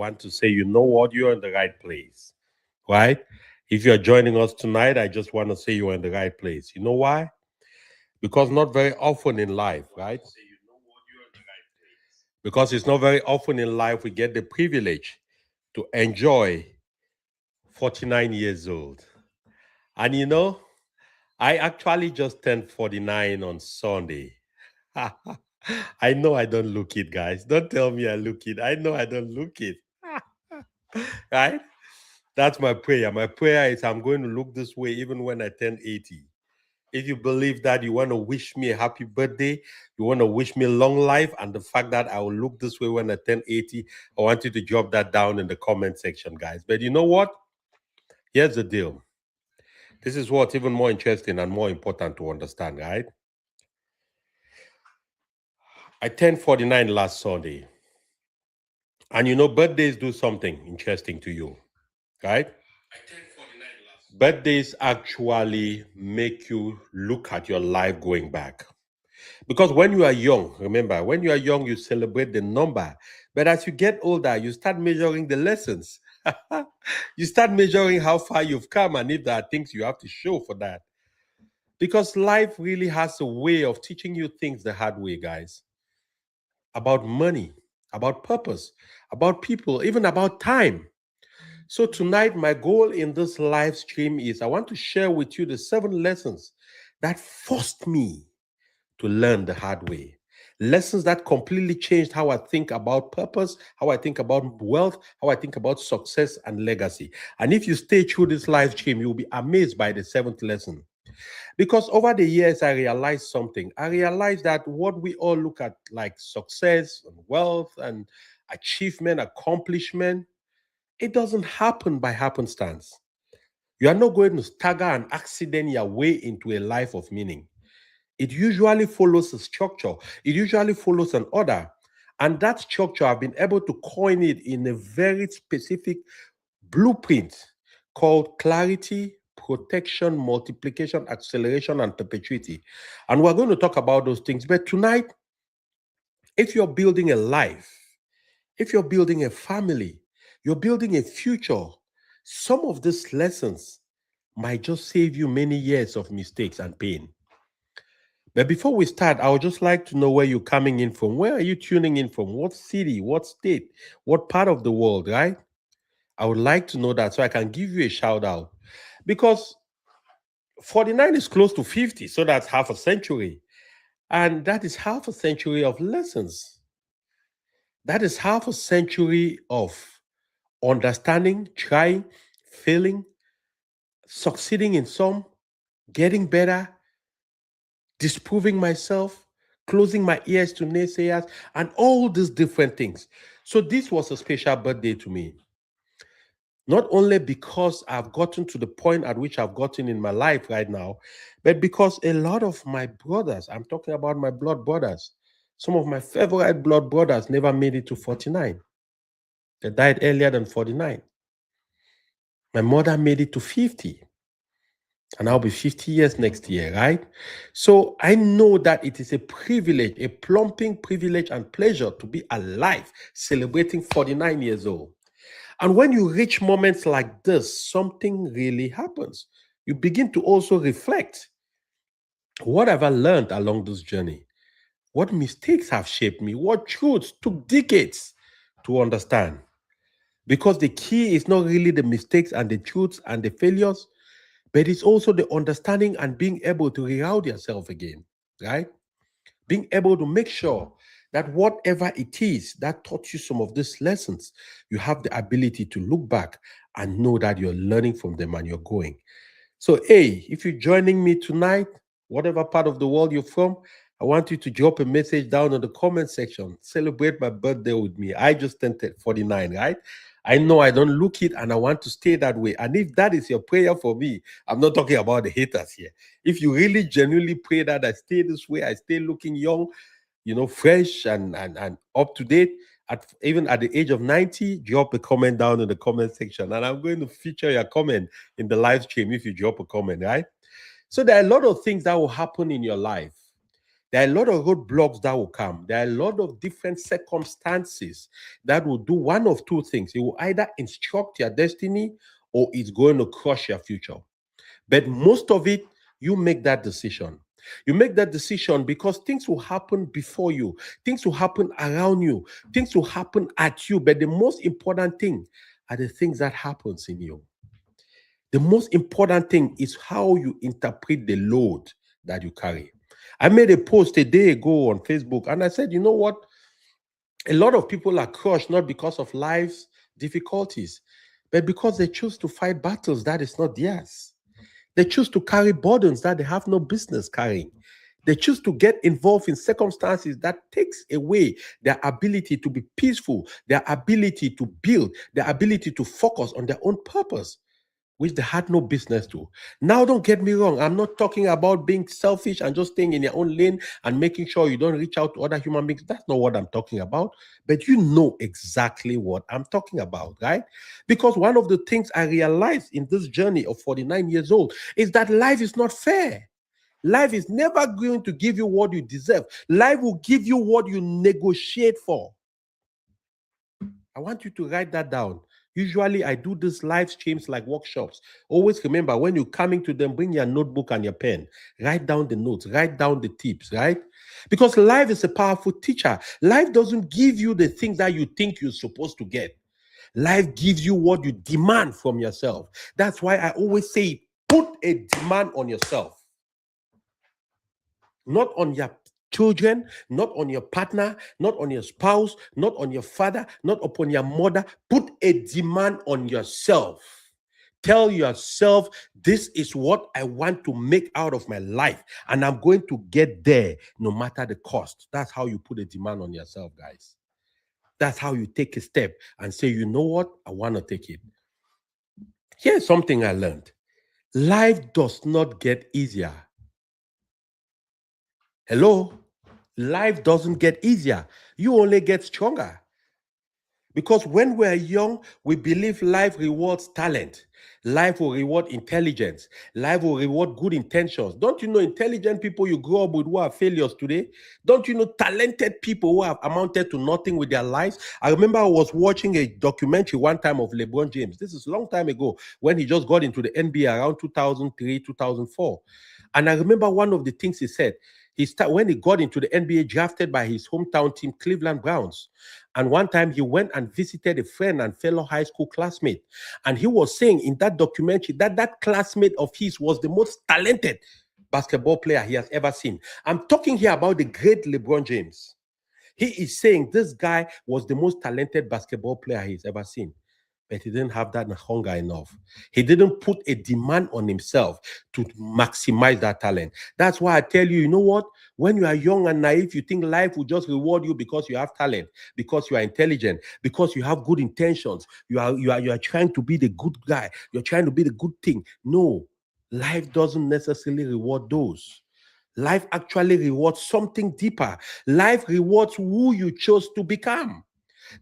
want to say, you know what, you're in the right place, right? If you're joining us tonight, I just want to say you're in the right place. You know why? Because not very often in life, right? Because it's not very often in life we get the privilege to enjoy 49 years old. And I actually just turned 49 on Sunday. I know I don't look it, guys. Don't tell me I look it. I know I don't look it. Right? That's my prayer. My prayer is I'm going to look this way even when I turn 80. If you believe that, you want to wish me a happy birthday, you want to wish me long life, and the fact that I will look this way when I turn 80, I want you to drop that down in the comment section, guys. But you know what? Here's the deal. This is what's even more interesting and more important to understand, right? I turned 49 last Sunday. And birthdays do something interesting to you, right? Birthdays actually make you look at your life going back. Because when you are young, remember, when you are young, you celebrate the number. But as you get older, you start measuring the lessons. You start measuring how far you've come and if there are things you have to show for that. Because life really has a way of teaching you things the hard way, guys. About money, about purpose, about people, even about time. So tonight, my goal in this live stream is I want to share with you the 7 lessons that forced me to learn the hard way. Lessons that completely changed how I think about purpose, how I think about wealth, how I think about success and legacy. And if you stay through this live stream, you'll be amazed by the 7th lesson. Because over the years, I realized something. I realized that what we all look at like success and wealth and achievement, accomplishment, it doesn't happen by happenstance. You are not going to stagger and accident your way into a life of meaning. It usually follows a structure, it usually follows an order. And that structure, I've been able to coin it in a very specific blueprint called clarity, protection, multiplication, acceleration, and perpetuity. And we're going to talk about those things. But tonight, if you're building a life, if you're building a family, you're building a future, some of these lessons might just save you many years of mistakes and pain. But before we start, I would just like to know where you're coming in from. Where are you tuning in from? What city? What state? What part of the world, right? I would like to know that so I can give you a shout out. Because 49 is close to 50, so that's half a century. And that is half a century of lessons. That is half a century of understanding, trying, failing, succeeding in some, getting better, disproving myself, closing my ears to naysayers, and all these different things. So, this was a special birthday to me. Not only because I've gotten to the point at which I've gotten in my life right now, but because a lot of my brothers, I'm talking about my blood brothers, some of my favorite blood brothers never made it to 49. They died earlier than 49. My mother made it to 50. And I'll be 50 years next year, right? So I know that it is a privilege, a plumping privilege and pleasure to be alive, celebrating 49 years old. And when you reach moments like this, something really happens. You begin to also reflect. What have I learned along this journey? What mistakes have shaped me? What truths took decades to understand? Because the key is not really the mistakes and the truths and the failures, but it's also the understanding and being able to reroute yourself again, right? Being able to make sure that whatever it is that taught you some of these lessons, you have the ability to look back and know that you're learning from them and you're going. So, hey, if you're joining me tonight, whatever part of the world you're from, I want you to drop a message down in the comment section. Celebrate my birthday with me. I just turned 49, right? I know I don't look it and I want to stay that way. And if that is your prayer for me, I'm not talking about the haters here. If you really genuinely pray that I stay this way, I stay looking young, fresh and up to date, even at the age of 90, drop a comment down in the comment section. And I'm going to feature your comment in the live stream if you drop a comment, right? So there are a lot of things that will happen in your life. There are a lot of roadblocks that will come. There are a lot of different circumstances that will do one of two things. It will either instruct your destiny or it's going to crush your future. But most of it, you make that decision. You make that decision because things will happen before you, things will happen around you, things will happen at you. But the most important thing are the things that happens in you. The most important thing is how you interpret the load that you carry. I made a post a day ago on Facebook and I said, you know what? A lot of people are crushed not because of life's difficulties, but because they choose to fight battles that is not theirs. They choose to carry burdens that they have no business carrying. They choose to get involved in circumstances that takes away their ability to be peaceful, their ability to build, their ability to focus on their own purpose, which they had no business to. Now, don't get me wrong. I'm not talking about being selfish and just staying in your own lane and making sure you don't reach out to other human beings. That's not what I'm talking about. But you know exactly what I'm talking about, right? Because one of the things I realized in this journey of 49 years old is that life is not fair. Life is never going to give you what you deserve. Life will give you what you negotiate for. I want you to write that down. Usually, I do these live streams like workshops. Always remember, when you're coming to them, bring your notebook and your pen. Write down the notes, write down the tips, right? Because life is a powerful teacher. Life doesn't give you the things that you think you're supposed to get. Life gives you what you demand from yourself. That's why I always say, put a demand on yourself. Not on your children, not on your partner, not on your spouse, not on your father, not upon your mother. Put a demand on yourself. Tell yourself, this is what I want to make out of my life, and I'm going to get there no matter the cost. That's how you put a demand on yourself, guys. That's how you take a step and say, you know what? I want to take it. Here's something I learned. Life does not get easier. Hello? Life doesn't get easier. You only get stronger. Because when we're young, we believe life rewards talent. Life will reward intelligence. Life will reward good intentions. Don't you know intelligent people you grow up with who are failures today? Don't you know talented people who have amounted to nothing with their lives? I remember I was watching a documentary one time of LeBron James. This is a long time ago when he just got into the NBA around 2003, 2004. And I remember one of the things he said. When he got into the NBA, drafted by his hometown team, Cleveland Browns. And one time he went and visited a friend and fellow high school classmate. And he was saying in that documentary that that classmate of his was the most talented basketball player he has ever seen. I'm talking here about the great LeBron James. He is saying this guy was the most talented basketball player he's ever seen. But he didn't have that hunger enough. He didn't put a demand on himself to maximize that talent. That's why I tell you, you know what? When you are young and naive, you think life will just reward you because you have talent, because you are intelligent, because you have good intentions. You are trying to be the good guy. You're trying to be the good thing. No, life doesn't necessarily reward those. Life actually rewards something deeper. Life rewards who you chose to become.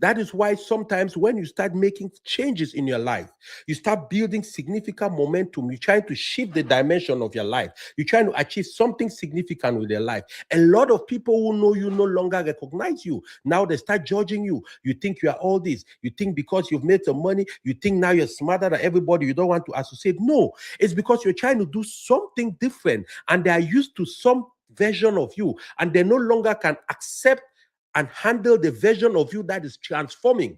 That is why sometimes when you start making changes in your life, you start building significant momentum. You're trying to shift the dimension of your life. You're trying to achieve something significant with your life. A lot of people who know you no longer recognize you. Now they start judging you. You think you are all this. You think because you've made some money, you think now you're smarter than everybody. You don't want to associate. No, it's because you're trying to do something different and they are used to some version of you and they no longer can accept and handle the version of you that is transforming.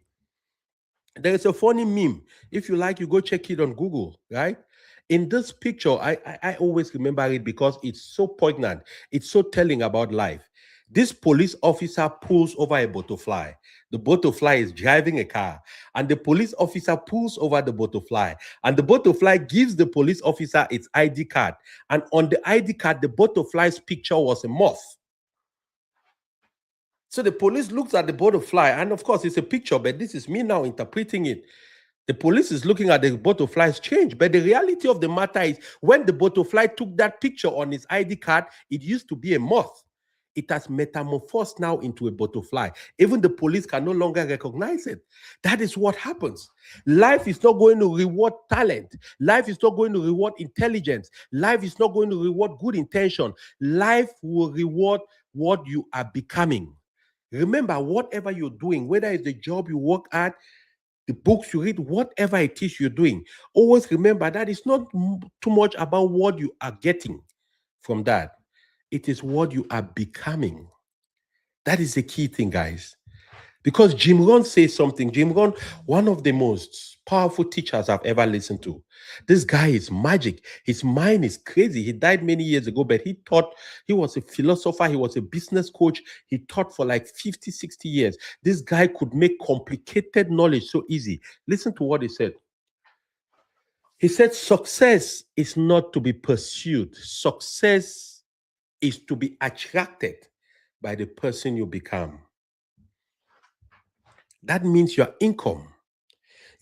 There is a funny meme. If you like, you go check it on Google, right? In this picture, I always remember it because it's so poignant. It's so telling about life. This police officer pulls over a butterfly. The butterfly is driving a car, and the police officer pulls over the butterfly, and the butterfly gives the police officer its ID card. And on the ID card, the butterfly's picture was a moth. So the police looks at the butterfly, and of course, it's a picture, but this is me now interpreting it. The police is looking at the butterfly's change, but the reality of the matter is when the butterfly took that picture on his ID card, it used to be a moth. It has metamorphosed now into a butterfly. Even the police can no longer recognize it. That is what happens. Life is not going to reward talent. Life is not going to reward intelligence. Life is not going to reward good intention. Life will reward what you are becoming. Remember, whatever you're doing, whether it's the job you work at, the books you read, whatever it is you're doing, always remember that it's not too much about what you are getting from that. It is what you are becoming. That is the key thing, guys. Because Jim Rohn says something. Jim Rohn, one of the most powerful teachers I've ever listened to. This guy is magic. His mind is crazy. He died many years ago, but he taught, he was a philosopher, he was a business coach. He taught for like 50, 60 years. This guy could make complicated knowledge so easy. Listen to what he said. He said, success is not to be pursued. Success is to be attracted by the person you become. That means your income,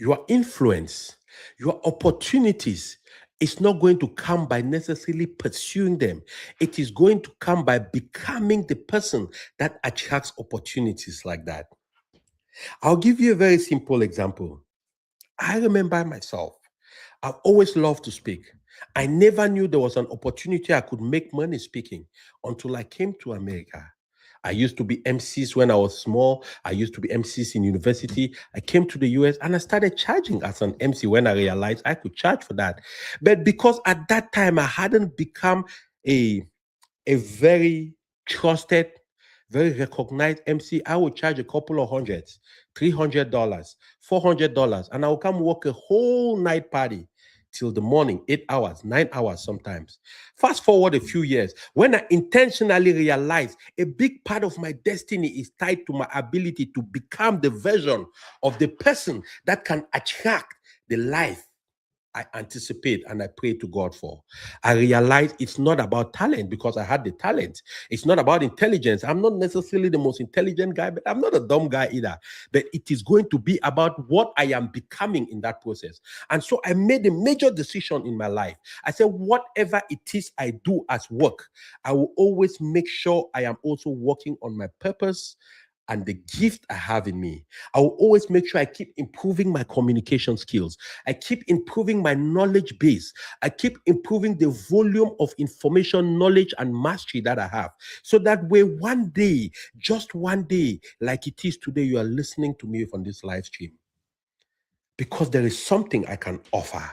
your influence, your opportunities is not going to come by necessarily pursuing them. It is going to come by becoming the person that attracts opportunities like that. I'll give you a very simple example. I remember myself. I've always loved to speak. I never knew there was an opportunity I could make money speaking until I came to America. I used to be MCs when I was small. I used to be MCs in university. I came to the US and I started charging as an MC when I realized I could charge for that. But because at that time I hadn't become a very trusted, very recognized MC, I would charge a couple of hundreds, $300, $400, and I would come work a whole night party till the morning, 8 hours, 9 hours sometimes. Fast forward a few years, when I intentionally realized a big part of my destiny is tied to my ability to become the version of the person that can attract the life I anticipate and I pray to God for. I realized it's not about talent because I had the talent. It's not about intelligence. I'm not necessarily the most intelligent guy, but I'm not a dumb guy either. But it is going to be about what I am becoming in that process. And so I made a major decision in my life. I said, whatever it is I do as work, I will always make sure I am also working on my purpose and the gift I have in me. I will always make sure I keep improving my communication skills. I keep improving my knowledge base. I keep improving the volume of information, knowledge, and mastery that I have. So that way, one day, just one day, like it is today, you are listening to me on this live stream. Because there is something I can offer.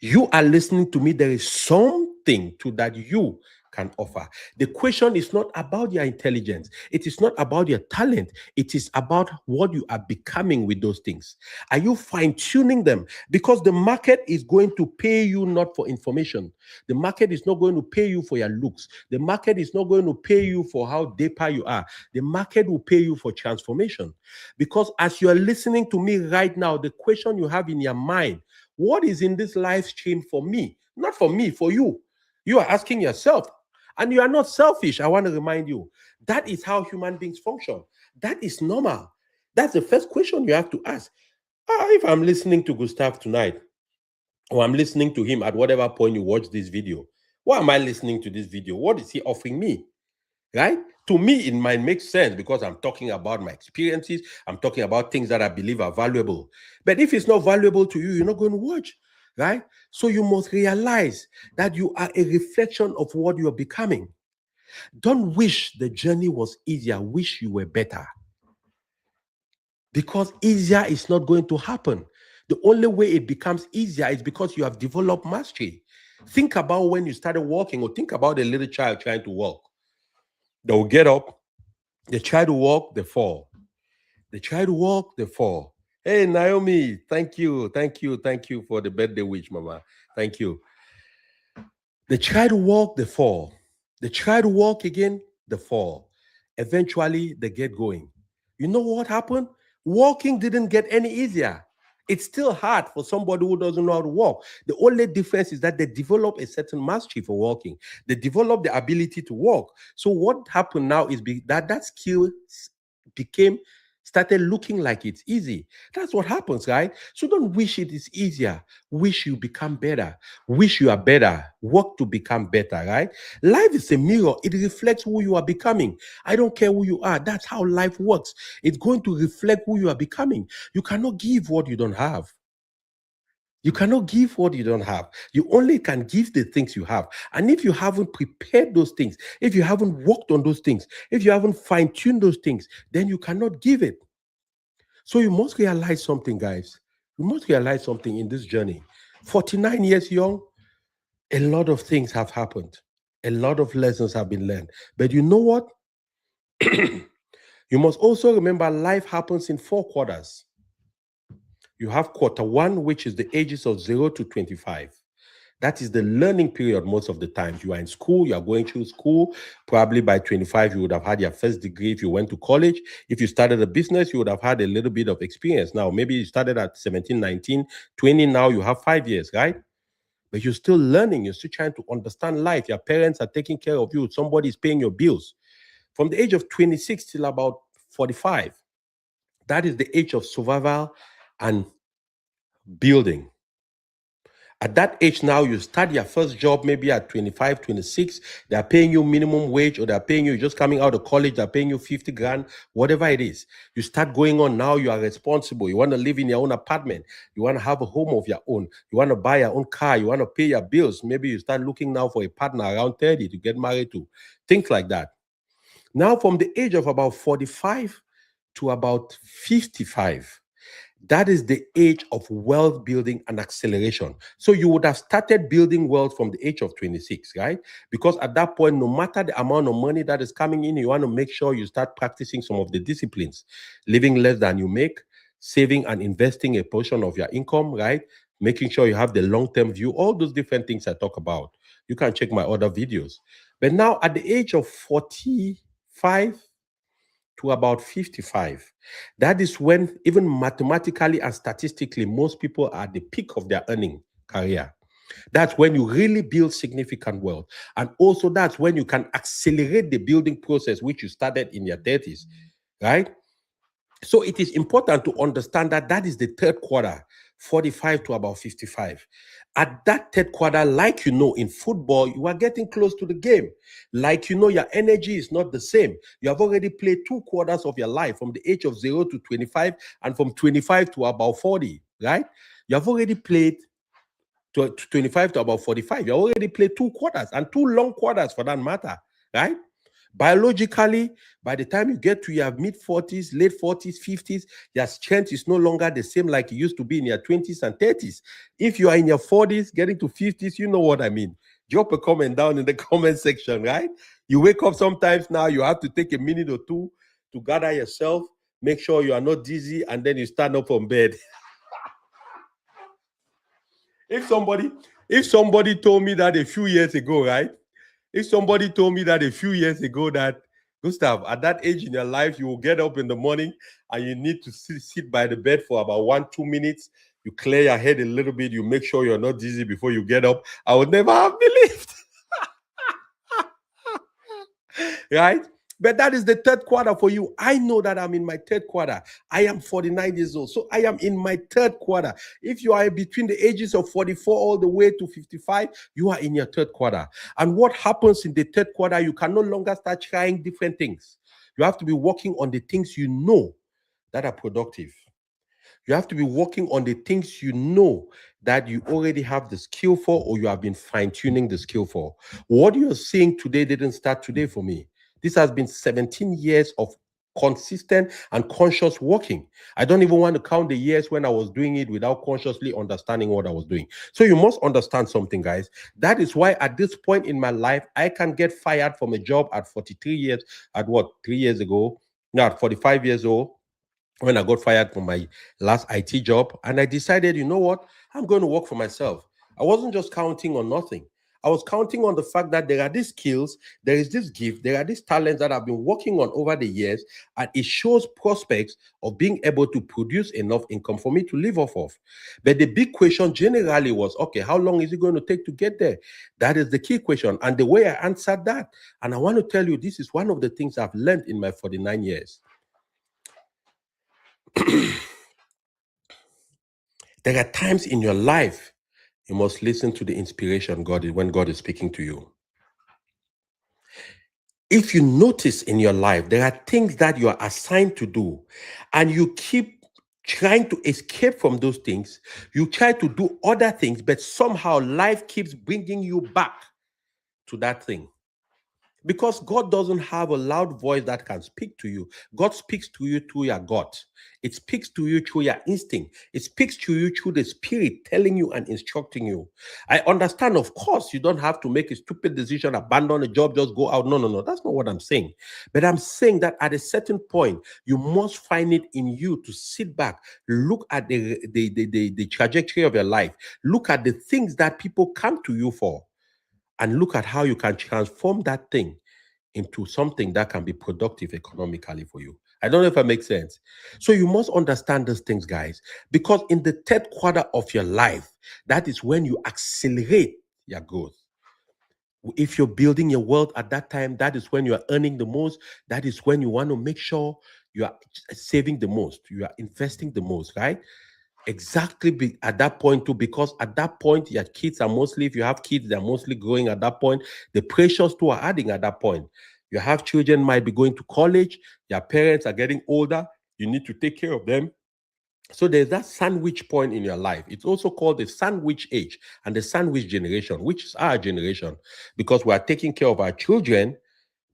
You are listening to me, there is something to that you can offer. The question is not about your intelligence. It is not about your talent. It is about what you are becoming with those things. Are you fine-tuning them? Because the market is going to pay you not for information. The market is not going to pay you for your looks. The market is not going to pay you for how deeper you are. The market will pay you for transformation. Because as you are listening to me right now, the question you have in your mind, what is in this live stream for me? Not for me, for you. You are asking yourself. And you are not selfish. I want to remind you, that is how human beings function. That is normal. That's the first question you have to ask. If I'm listening to Gustav tonight, or I'm listening to him at whatever point you watch this video, why am I listening to this video? What is he offering me? Right? To me, it might make sense because I'm talking about my experiences. I'm talking about things that I believe are valuable. But if it's not valuable to you, you're not going to watch. Right? So you must realize that you are a reflection of what you are becoming. Don't wish the journey was easier. Wish you were better. Because easier is not going to happen. The only way it becomes easier is because you have developed mastery. Think about when you started walking, or think about a little child trying to walk. They will get up, they try to walk, they fall. They try to walk, they fall. Hey, Naomi, thank you for the birthday wish, Mama. Thank you. They try to walk, they fall. They try to walk again, they fall. Eventually, they get going. You know what happened? Walking didn't get any easier. It's still hard for somebody who doesn't know how to walk. The only difference is that they develop a certain mastery for walking. They develop the ability to walk. So what happened now is that skill became started looking like it's easy. That's what happens, right? So don't wish it is easier. Wish you become better. Wish you are better. Work to become better, right? Life is a mirror. It reflects who you are becoming. I don't care who you are. That's how life works. It's going to reflect who you are becoming. You cannot give what you don't have. You cannot give what you don't have. You only can give the things you have. And if you haven't prepared those things, if you haven't worked on those things, if you haven't fine tuned those things, then you cannot give it. So you must realize something, guys. You must realize something in this journey. 49 years young, a lot of things have happened. A lot of lessons have been learned. But you know what? You must also remember life happens in 4 quarters. You have quarter one, which is the ages of 0 to 25. That is the learning period most of the times. You are in school, you are going through school. Probably by 25, you would have had your first degree if you went to college. If you started a business, you would have had a little bit of experience. Now, maybe you started at 17, 19, 20. Now you have 5 years, right? But you're still learning. You're still trying to understand life. Your parents are taking care of you. Somebody is paying your bills. From the age of 26 till about 45, that is the age of survival and building. At that age now, you start your first job maybe at 25, 26. They're paying you minimum wage, or they're paying you just coming out of college, they're paying you 50 grand, whatever it is. You start going on now, you are responsible. You want to live in your own apartment. You want to have a home of your own. You want to buy your own car. You want to pay your bills. Maybe you start looking now for a partner around 30 to get married to. Things like that. Now, from the age of about 45 to about 55, that is the age of wealth building and acceleration. So you would have started building wealth from the age of 26, right? Because at that point, no matter the amount of money that is coming in, you want to make sure you start practicing some of the disciplines, living less than you make, saving and investing a portion of your income, right? Making sure you have the long-term view, all those different things I talk about. You can check my other videos. But now at the age of 45 to about 55, that is when, even mathematically and statistically, most people are at the peak of their earning career. That's when you really build significant wealth. And also, that's when you can accelerate the building process, which you started in your 30s, right? So it is important to understand that that is the third quarter, 45 to about 55. At that third quarter, like you know, in football, you are getting close to the game. Like you know, your energy is not the same. You have already played 2 quarters of your life, from the age of 0 to 25 and from 25 to about 40, right? You have already played to 25 to about 45. You already played 2 quarters, and 2 long quarters for that matter, right? Biologically, by the time you get to your mid 40s, late 40s, 50s, your strength is no longer the same like it used to be in your 20s and 30s. If you are in your 40s, getting to 50s, you know what I mean. Drop a comment down in the comment section, right? You wake up sometimes now, you have to take a minute or two to gather yourself, make sure you are not dizzy, and then you stand up from bed. If somebody told me that a few years ago, right? If somebody told me that a few years ago that, Gustav, at that age in your life, you will get up in the morning and you need to sit by the bed for about 1-2 minutes. You clear your head a little bit. You make sure you're not dizzy before you get up. I would never have believed. Right? But that is the third quarter for you. I know that I'm in my third quarter. I am 49 years old. So I am in my third quarter. If you are between the ages of 44 all the way to 55, you are in your third quarter. And what happens in the third quarter, you can no longer start trying different things. You have to be working on the things you know that are productive. You have to be working on the things you know that you already have the skill for, or you have been fine-tuning the skill for. What you're seeing today didn't start today for me. This has been 17 years of consistent and conscious working. I don't even want to count the years when I was doing it without consciously understanding what I was doing. So you must understand something, guys. That is why at this point in my life, I can get fired from a job at 43 years, at what, 3 years ago? Now, at 45 years old, when I got fired from my last IT job, and I decided, you know what, I'm going to work for myself. I wasn't just counting on nothing. I was counting on the fact that there are these skills, there is this gift, there are these talents that I've been working on over the years, and it shows prospects of being able to produce enough income for me to live off of. But the big question generally was, okay, how long is it going to take to get there? That is the key question. And the way I answered that, and I want to tell you, this is one of the things I've learned in my 49 years. There are times in your life you must listen to the inspiration when God is speaking to you. If you notice in your life, there are things that you are assigned to do, and you keep trying to escape from those things, you try to do other things, but somehow life keeps bringing you back to that thing. Because God doesn't have a loud voice that can speak to you. God speaks to you through your gut. It speaks to you through your instinct. It speaks to you through the spirit telling you and instructing you. I understand, of course, you don't have to make a stupid decision, abandon a job, just go out. No, no, no. That's not what I'm saying. But I'm saying that at a certain point, you must find it in you to sit back, look at the trajectory of your life, look at the things that people come to you for, and look at how you can transform that thing into something that can be productive economically for you. I don't know if that makes sense. So you must understand these things, guys, because in the third quarter of your life, that is when you accelerate your growth. If you're building your wealth at that time, that is when you are earning the most. That is when you want to make sure you are saving the most, you are investing the most, right? Exactly at that point too, because at that point your kids are mostly, if you have kids, they're mostly growing at that point. The pressures too are adding at that point. You have children might be going to college, your parents are getting older, you need to take care of them. So there's that sandwich point in your life. It's also called the sandwich age and the sandwich generation, which is our generation, because we are taking care of our children.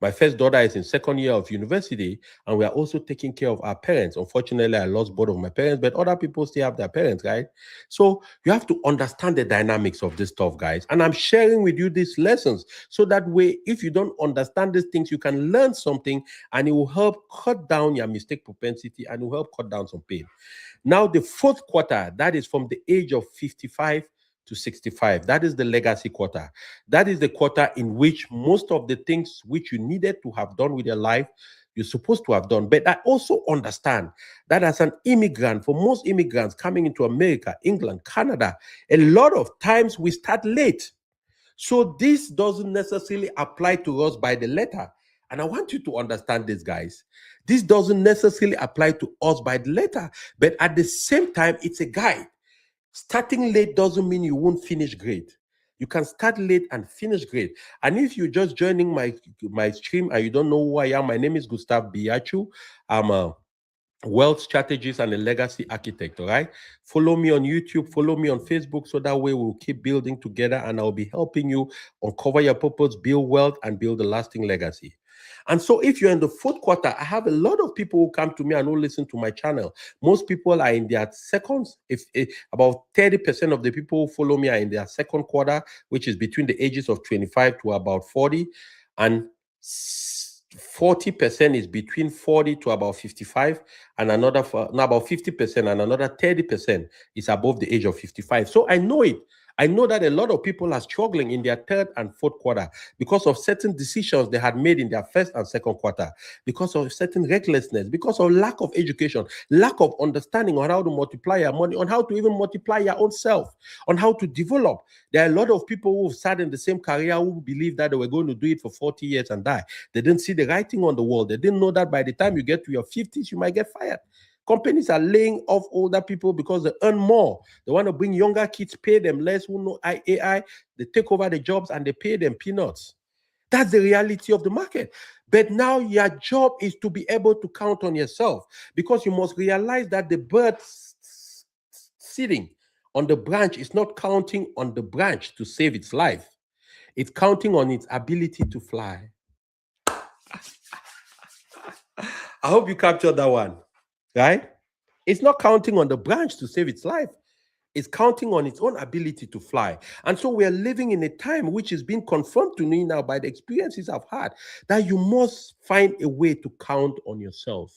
My first daughter is in second year of university, and we are also taking care of our parents. Unfortunately, I lost both of my parents, but other people still have their parents, right? So you have to understand the dynamics of this stuff, guys. And I'm sharing with you these lessons so that way, if you don't understand these things, you can learn something, and it will help cut down your mistake propensity, and it will help cut down some pain. Now, the fourth quarter, that is from the age of 55 to 65. That is the legacy quarter. That is the quarter in which most of the things which you needed to have done with your life, you're supposed to have done. But I also understand that as an immigrant, for most immigrants coming into America, England, Canada, a lot of times we start late. So this doesn't necessarily apply to us by the letter. And I want you to understand this, guys. This doesn't necessarily apply to us by the letter, but at the same time, it's a guide. Starting late doesn't mean you won't finish great. You can start late and finish great. And if you're just joining my stream and you don't know who I am, my name is Gustav Biachu. I'm a wealth strategist and a legacy architect. All right. Follow me on YouTube, follow me on Facebook, so that way we'll keep building together, and I'll be helping you uncover your purpose, build wealth, and build a lasting legacy. And so, if you're in the fourth quarter, I have a lot of people who come to me and who listen to my channel. Most people are in their seconds. If about 30% of the people who follow me are in their second quarter, which is between the ages of 25 to about 40, and 40% is between 40 to about 55, and another about 50%, and another 30% is above the age of 55. So I know it. I know that a lot of people are struggling in their third and fourth quarter because of certain decisions they had made in their first and second quarter, because of certain recklessness, because of lack of education, lack of understanding on how to multiply your money, on how to even multiply your own self, on how to develop. There are a lot of people who sat in the same career who believed that they were going to do it for 40 years and die. They didn't see the writing on the wall. They didn't know that by the time you get to your 50s, you might get fired. Companies are laying off older people because they earn more. They want to bring younger kids, pay them less, who know AI. They take over the jobs and they pay them peanuts. That's the reality of the market. But now your job is to be able to count on yourself, because you must realize that the bird sitting on the branch is not counting on the branch to save its life. It's counting on its ability to fly. I hope you captured that one, right? It's not counting on the branch to save its life. It's counting on its own ability to fly. And so we are living in a time which is being confirmed to me now by the experiences I've had, that you must find a way to count on yourself.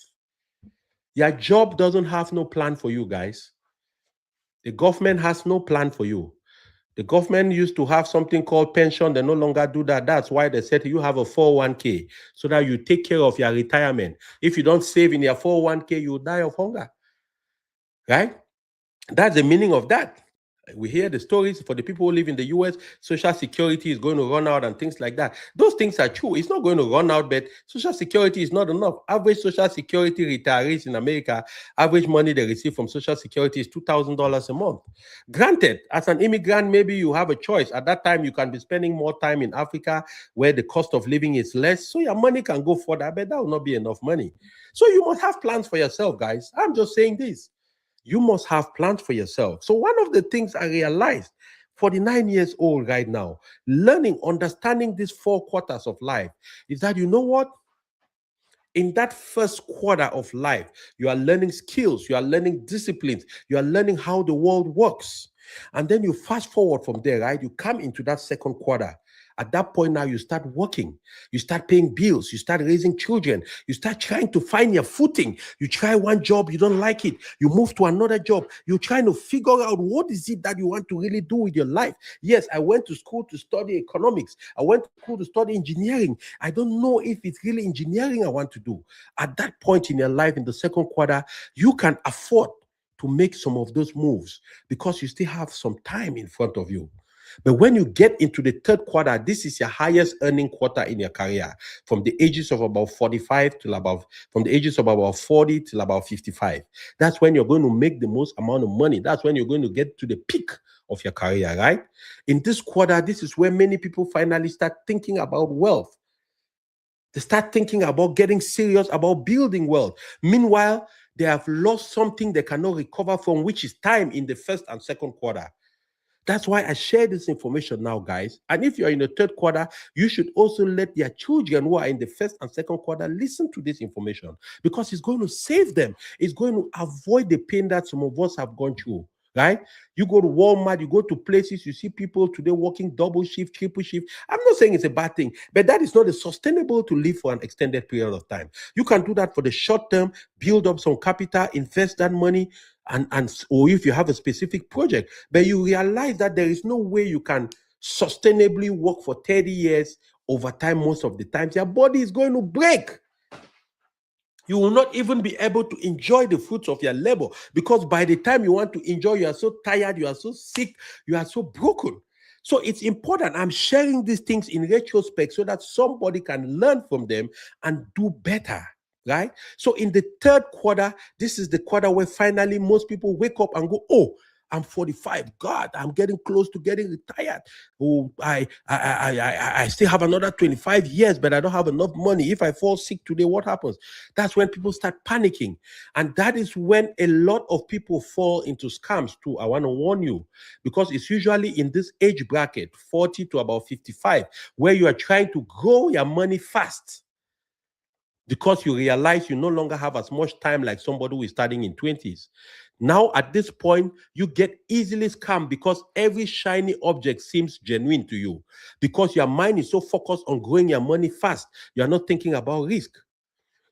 Your job doesn't have no plan for you, guys. The government has no plan for you. The government used to have something called pension. They no longer do that. That's why they said you have a 401k, so that you take care of your retirement. If you don't save in your 401k, you die of hunger. Right? That's the meaning of that. We hear the stories for the people who live in the US, Social Security is going to run out and things like that. Those things are true. It's not going to run out, but Social Security is not enough. Average Social Security retirees in America, average money they receive from Social Security is $2,000 a month. Granted, as an immigrant, maybe you have a choice. At that time, you can be spending more time in Africa where the cost of living is less. So your money can go further, but that will not be enough money. So you must have plans for yourself, guys. I'm just saying this. You must have plans for yourself. So one of the things I realized, 49 years old right now, learning, understanding these 4 quarters of life, is that you know what? In that first quarter of life, you are learning skills, you are learning disciplines, you are learning how the world works. And then you fast forward from there, right? You come into that second quarter. At that point now, you start working, you start paying bills, you start raising children, you start trying to find your footing. You try one job, you don't like it, you move to another job, you're trying to figure out what is it that you want to really do with your life. Yes, I went to school to study economics, I went to school to study engineering. I don't know if it's really engineering I want to do. At that point in your life, in the second quarter, you can afford to make some of those moves because you still have some time in front of you. But when you get into the third quarter, this is your highest earning quarter in your career, from the ages of about 45 till about, from the ages of about 40 till about 55. That's when you're going to make the most amount of money. That's when you're going to get to the peak of your career, right? In this quarter, this is where many people finally start thinking about wealth. They start thinking about getting serious about building wealth. Meanwhile, they have lost something they cannot recover from, which is time in the first and second quarter. That's why I share this information now, guys. And if you're in the third quarter, you should also let your children who are in the first and second quarter listen to this information, because it's going to save them. It's going to avoid the pain that some of us have gone through. Right? You go to Walmart, you go to places, you see people today working double shift, triple shift. I'm not saying it's a bad thing, but that is not sustainable to live for an extended period of time. You can do that for the short term, build up some capital, invest that money, and or if you have a specific project, but you realize that there is no way you can sustainably work for 30 years over time. Most of the times, your body is going to break. You will not even be able to enjoy the fruits of your labor, because by the time you want to enjoy, you are so tired, you are so sick, you are so broken. So it's important. I'm sharing these things in retrospect so that somebody can learn from them and do better. Right? So in the third quarter, this is the quarter where finally most people wake up and go, oh, I'm 45. God, I'm getting close to getting retired. Oh, I still have another 25 years, but I don't have enough money. If I fall sick today, what happens? That's when people start panicking. And that is when a lot of people fall into scams too. I want to warn you, because it's usually in this age bracket, 40 to about 55, where you are trying to grow your money fast, because you realize you no longer have as much time like somebody who is starting in 20s. Now, at this point, you get easily scammed because every shiny object seems genuine to you, because your mind is so focused on growing your money fast. You are not thinking about risk.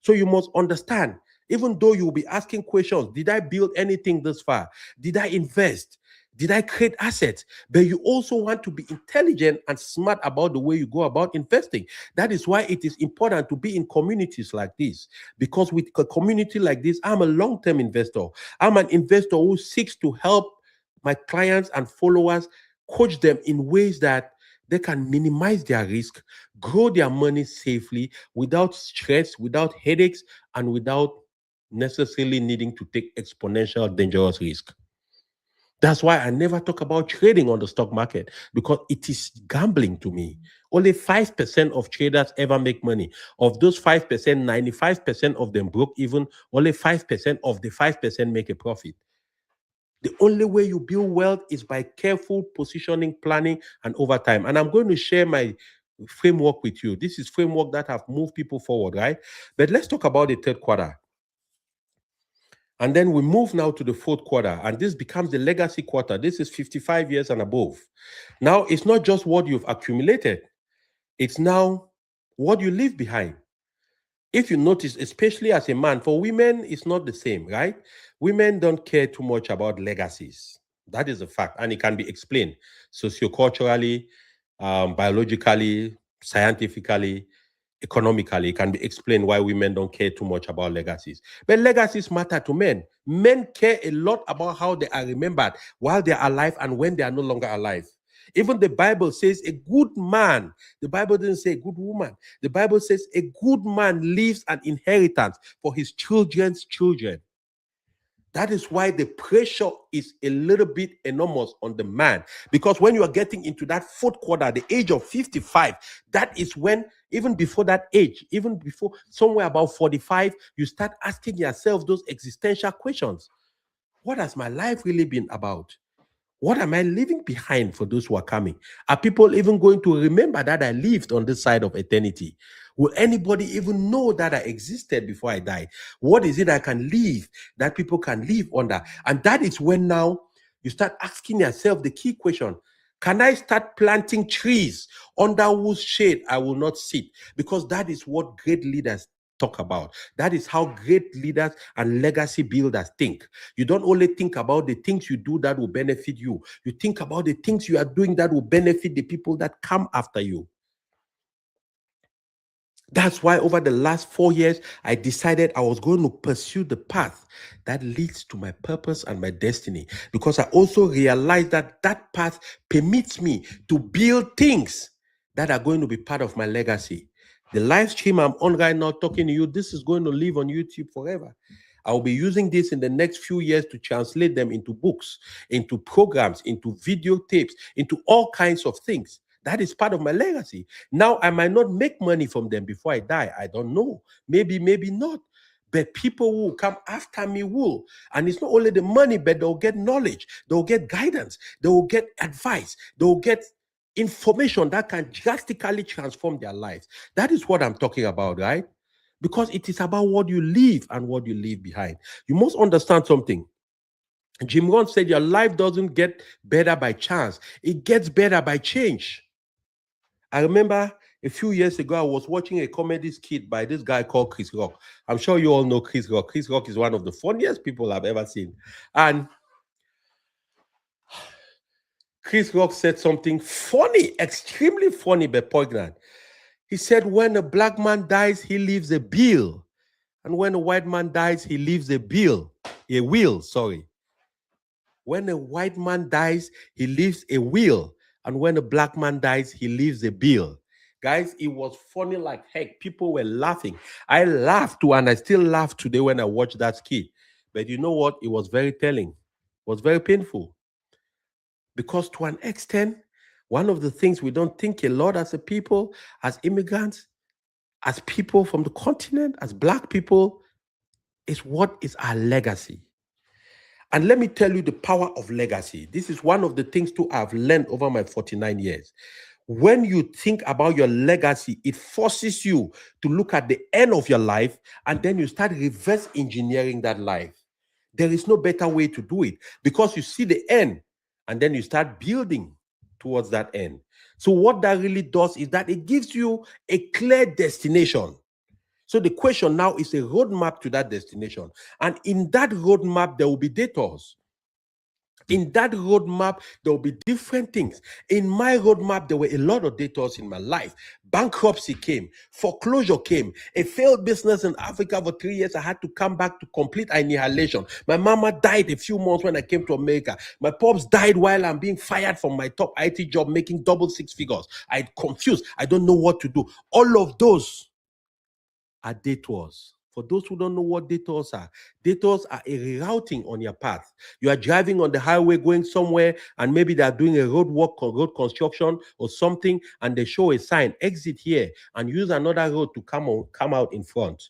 So you must understand, even though you will be asking questions, did I build anything this far? Did I invest? Did I create assets? But you also want to be intelligent and smart about the way you go about investing. That is why it is important to be in communities like this. Because with a community like this, I'm a long-term investor. I'm an investor who seeks to help my clients and followers, coach them in ways that they can minimize their risk, grow their money safely, without stress, without headaches, and without necessarily needing to take exponential dangerous risk. That's why I never talk about trading on the stock market, because it is gambling to me. Only 5% of traders ever make money. Of those 5%, 95% of them broke even. Only 5% of the 5% make a profit. The only way you build wealth is by careful positioning, planning, and over time. And I'm going to share my framework with you. This is framework that have moved people forward, right? But let's talk about the third quarter. And then we move now to the fourth quarter, and this becomes the legacy quarter. This is 55 years and above. Now, it's not just what you've accumulated, it's now what you leave behind. If you notice, especially as a man, for women, it's not the same, right? Women don't care too much about legacies. That is a fact, and it can be explained socioculturally, biologically, scientifically. economically. It can be explained why women don't care too much about legacies. But legacies matter to men. Men care a lot about how they are remembered while they are alive and when they are no longer alive. Even the Bible says a good man, the Bible didn't say a good woman. The Bible says a good man leaves an inheritance for his children's children. That is why the pressure is a little bit enormous on the man. Because when you are getting into that fourth quarter, the age of 55, that is when, even before that age, even before somewhere about 45, you start asking yourself those existential questions. What has my life really been about? What am I leaving behind for those who are coming? Are people even going to remember that I lived on this side of eternity? Will anybody even know that I existed before I died? What is it I can leave that people can live under? And that is when now you start asking yourself the key question. Can I start planting trees under whose shade I will not sit? Because that is what great leaders talk about. That is how great leaders and legacy builders think. You don't only think about the things you do that will benefit you. You think about the things you are doing that will benefit the people that come after you. That's why over the last 4 years, I decided I was going to pursue the path that leads to my purpose and my destiny. Because I also realized that that path permits me to build things that are going to be part of my legacy. The live stream I'm on right now talking to you, this is going to live on YouTube forever. I will be using this in the next few years to translate them into books, into programs, into videotapes, into all kinds of things. That is part of my legacy. Now, I might not make money from them before I die. I don't know. Maybe, maybe not. But people who come after me will. And it's not only the money, but they'll get knowledge. They'll get guidance. They will get advice. They'll get information that can drastically transform their lives. That is what I'm talking about, right? Because it is about what you leave and what you leave behind. You must understand something. Jim Rohn said your life doesn't get better by chance. It gets better by change. I remember a few years ago, I was watching a comedy skit by this guy called Chris Rock. I'm sure you all know Chris Rock. Chris Rock is one of the funniest people I've ever seen. And Chris Rock said something funny, extremely funny, but poignant. He said, when a black man dies, he leaves a bill. And when a white man dies, he leaves a will. When a white man dies, he leaves a will. And when a black man dies, he leaves a bill. Guys, it was funny like heck. People were laughing. I laughed too, and I still laugh today when I watch that skit. But you know what? It was very telling. It was very painful. Because to an extent, one of the things we don't think a lot as a people, as immigrants, as people from the continent, as black people, is what is our legacy. And let me tell you the power of legacy. This is one of the things too I've learned over my 49 years. When you think about your legacy, it forces you to look at the end of your life and then you start reverse engineering that life. There is no better way to do it because you see the end and then you start building towards that end. So what that really does is that it gives you a clear destination. So the question now is a roadmap to that destination. And in that roadmap, there will be detours. In that roadmap, there will be different things. In my roadmap, there were a lot of detours in my life. Bankruptcy came, foreclosure came, a failed business in Africa for 3 years. I had to come back to complete annihilation. My mama died a few months when I came to America. My pops died while I'm being fired from my top IT job, making double six figures. I'm confused. I don't know what to do. All of those are detours. For those who don't know what detours are a rerouting on your path. You are driving on the highway going somewhere, and maybe they are doing a road work or road construction or something, and they show a sign, exit here, and use another road to come out in front.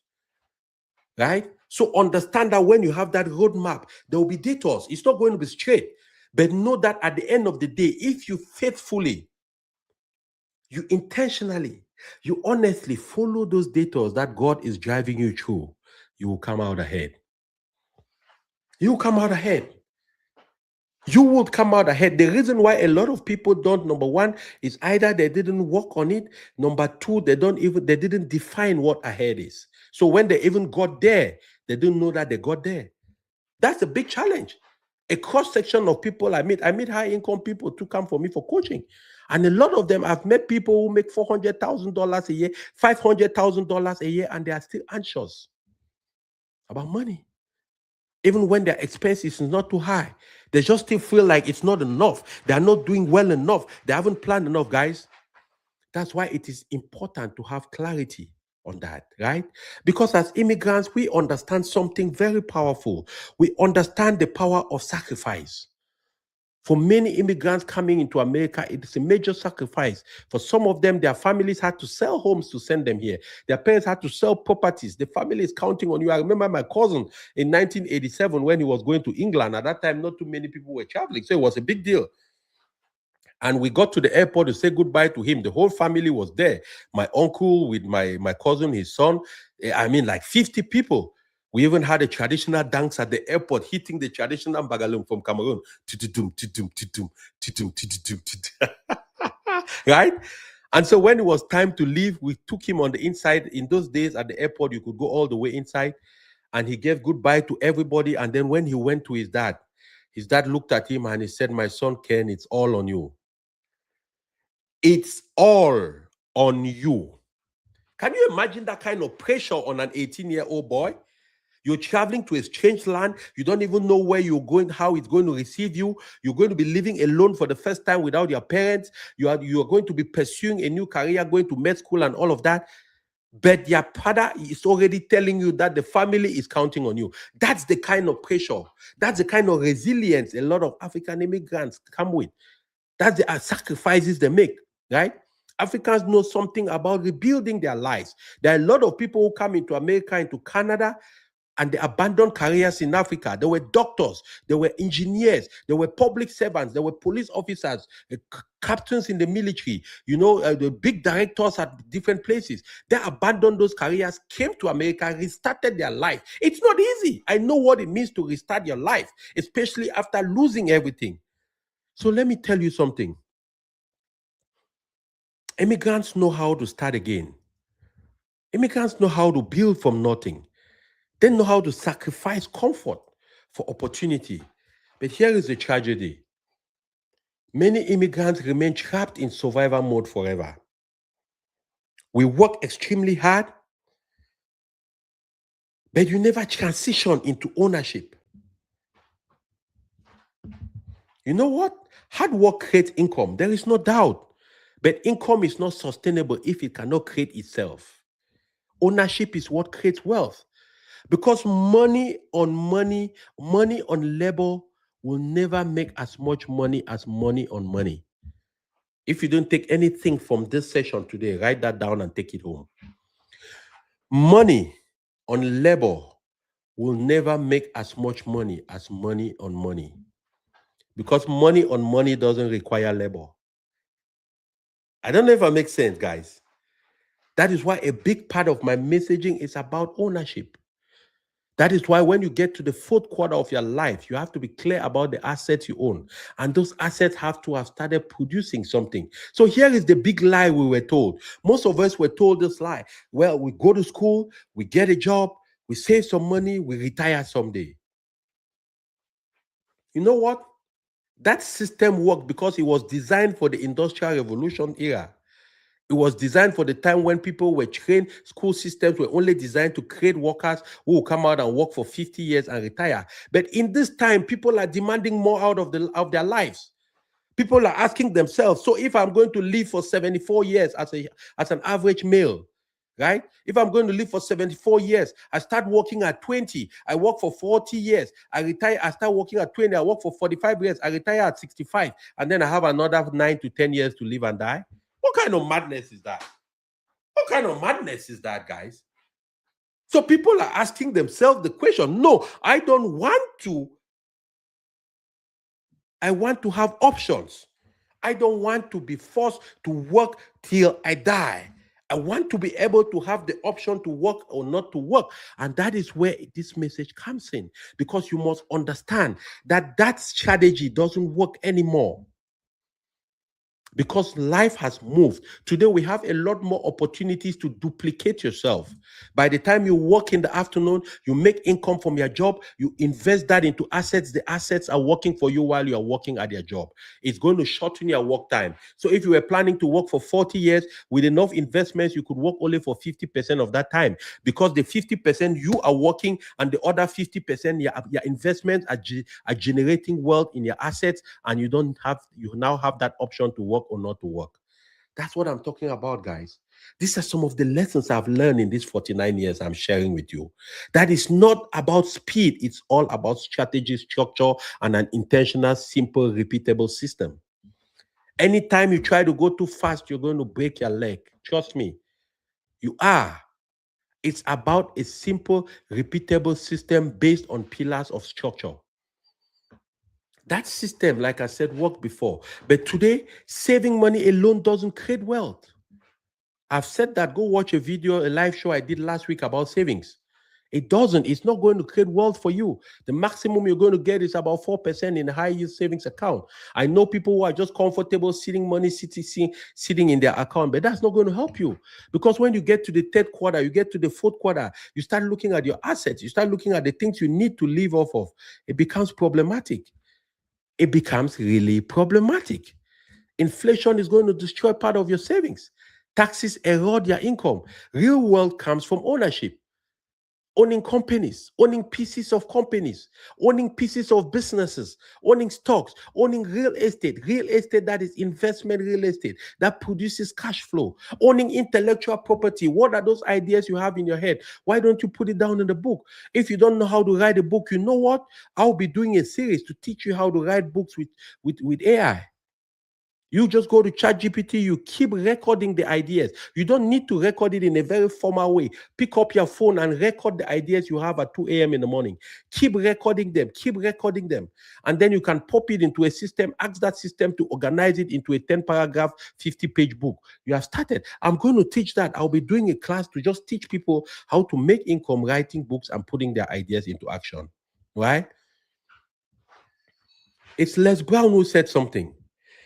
Right? So understand that when you have that roadmap, there will be detours. It's not going to be straight. But know that at the end of the day, if you faithfully, you intentionally, you honestly follow those detours that God is driving you through, you will come out ahead. You will come out ahead. You will come out ahead. The reason why a lot of people don't, number one, is either they didn't work on it. Number two, they didn't define what ahead is. So when they even got there, they didn't know that they got there. That's a big challenge. A cross-section of people I meet high-income people to come for me for coaching. And a lot of them, I've met people who make $400,000 a year, $500,000 a year, and they are still anxious about money. Even when their expenses is not too high, they just still feel like it's not enough. They are not doing well enough. They haven't planned enough, guys. That's why it is important to have clarity on that, right? Because as immigrants, we understand something very powerful. We understand the power of sacrifice. For many immigrants coming into America, it is a major sacrifice. For some of them, their families had to sell homes to send them here. Their parents had to sell properties. The family is counting on you. I remember my cousin in 1987 when he was going to England. At that time, not too many people were traveling, so it was a big deal. And we got to the airport to say goodbye to him. The whole family was there. My uncle with my cousin, his son. I mean, like 50 people. We even had a traditional dance at the airport, hitting the traditional bagalong from Cameroon. Right? And so when it was time to leave, we took him on the inside. In those days at the airport, you could go all the way inside. And he gave goodbye to everybody. And then when he went to his dad looked at him and he said, "My son Ken, it's all on you. It's all on you." Can you imagine that kind of pressure on an 18-year-old boy? You're traveling to a strange land. You don't even know where you're going, how it's going to receive you. You're going to be living alone for the first time without your parents. You are going to be pursuing a new career, going to med school and all of that. But your father is already telling you that the family is counting on you. That's the kind of pressure. That's the kind of resilience a lot of African immigrants come with. That's the sacrifices they make, right? Africans know something about rebuilding their lives. There are a lot of people who come into America, into Canada, and they abandoned careers in Africa. There were doctors, there were engineers, there were public servants, there were police officers, captains in the military, the big directors at different places. They abandoned those careers, came to America, restarted their life. It's not easy. I know what it means to restart your life, especially after losing everything. So let me tell you something. Immigrants know how to start again. Immigrants know how to build from nothing. They know how to sacrifice comfort for opportunity. But here is the tragedy. Many immigrants remain trapped in survival mode forever. We work extremely hard, but you never transition into ownership. You know what? Hard work creates income. There is no doubt. But income is not sustainable if it cannot create itself. Ownership is what creates wealth. Because money on labor will never make as much money as money on money. If you don't take anything from this session today, write that down and take it home. Money on labor will never make as much money as money on money. Because money on money doesn't require labor. I don't know if it makes sense, guys. That is why a big part of my messaging is about ownership. That is why when you get to the fourth quarter of your life, you have to be clear about the assets you own. And those assets have to have started producing something. So here is the big lie we were told. Most of us were told this lie. Well, we go to school, we get a job, we save some money, we retire someday. You know what? That system worked because it was designed for the Industrial Revolution era. It was designed for the time when people were trained. School systems were only designed to create workers who will come out and work for 50 years and retire. But in this time, people are demanding more out of their lives. People are asking themselves, so if I'm going to live for 74 years as an average male, right? If I'm going to live for 74 years, I start working at 20, I work for 40 years, I retire, I start working at 20, I work for 45 years, I retire at 65, and then I have another 9 to 10 years to live and die. What kind of madness is that? What kind of madness is that, guys? So people are asking themselves the question, no, I don't want to. I want to have options. I don't want to be forced to work till I die. I want to be able to have the option to work or not to work. And that is where this message comes in, because you must understand that that strategy doesn't work anymore. because life has moved. Today, we have a lot more opportunities to duplicate yourself. By the time you work in the afternoon, you make income from your job, you invest that into assets. The assets are working for you while you are working at your job. It's going to shorten your work time. So if you were planning to work for 40 years with enough investments, you could work only for 50% of that time, because the 50% you are working and the other 50%, your investments are generating wealth in your assets, and you now have that option to work or not to work. That's what I'm talking about, guys. These are some of the lessons I've learned in these 49 years I'm sharing with you. That is not about speed, it's all about strategy, structure, and an intentional, simple, repeatable system. Anytime you try to go too fast, you're going to break your leg. Trust me, you are. It's about a simple, repeatable system based on pillars of structure. That system, like I said, worked before. But today, saving money alone doesn't create wealth. I've said that. Go watch a video, a live show I did last week about savings. It doesn't. It's not going to create wealth for you. The maximum you're going to get is about 4% in a high yield savings account. I know people who are just comfortable sitting in their account, but that's not going to help you, because when you get to the third quarter, you get to the fourth quarter, you start looking at your assets, you start looking at the things you need to live off of. It becomes problematic. It becomes really problematic. Inflation is going to destroy part of your savings. Taxes erode your income. Real wealth comes from ownership. Owning companies, owning pieces of companies, owning pieces of businesses, owning stocks, owning real estate that is investment real estate that produces cash flow, owning intellectual property. What are those ideas you have in your head? Why don't you put it down in the book? If you don't know how to write a book, you know what? I'll be doing a series to teach you how to write books with AI. You just go to ChatGPT, you keep recording the ideas. You don't need to record it in a very formal way. Pick up your phone and record the ideas you have at 2 a.m. in the morning. Keep recording them, And then you can pop it into a system, ask that system to organize it into a 10-paragraph, 50-page book. You have started. I'm going to teach that. I'll be doing a class to just teach people how to make income writing books and putting their ideas into action. Right? It's Les Brown who said something.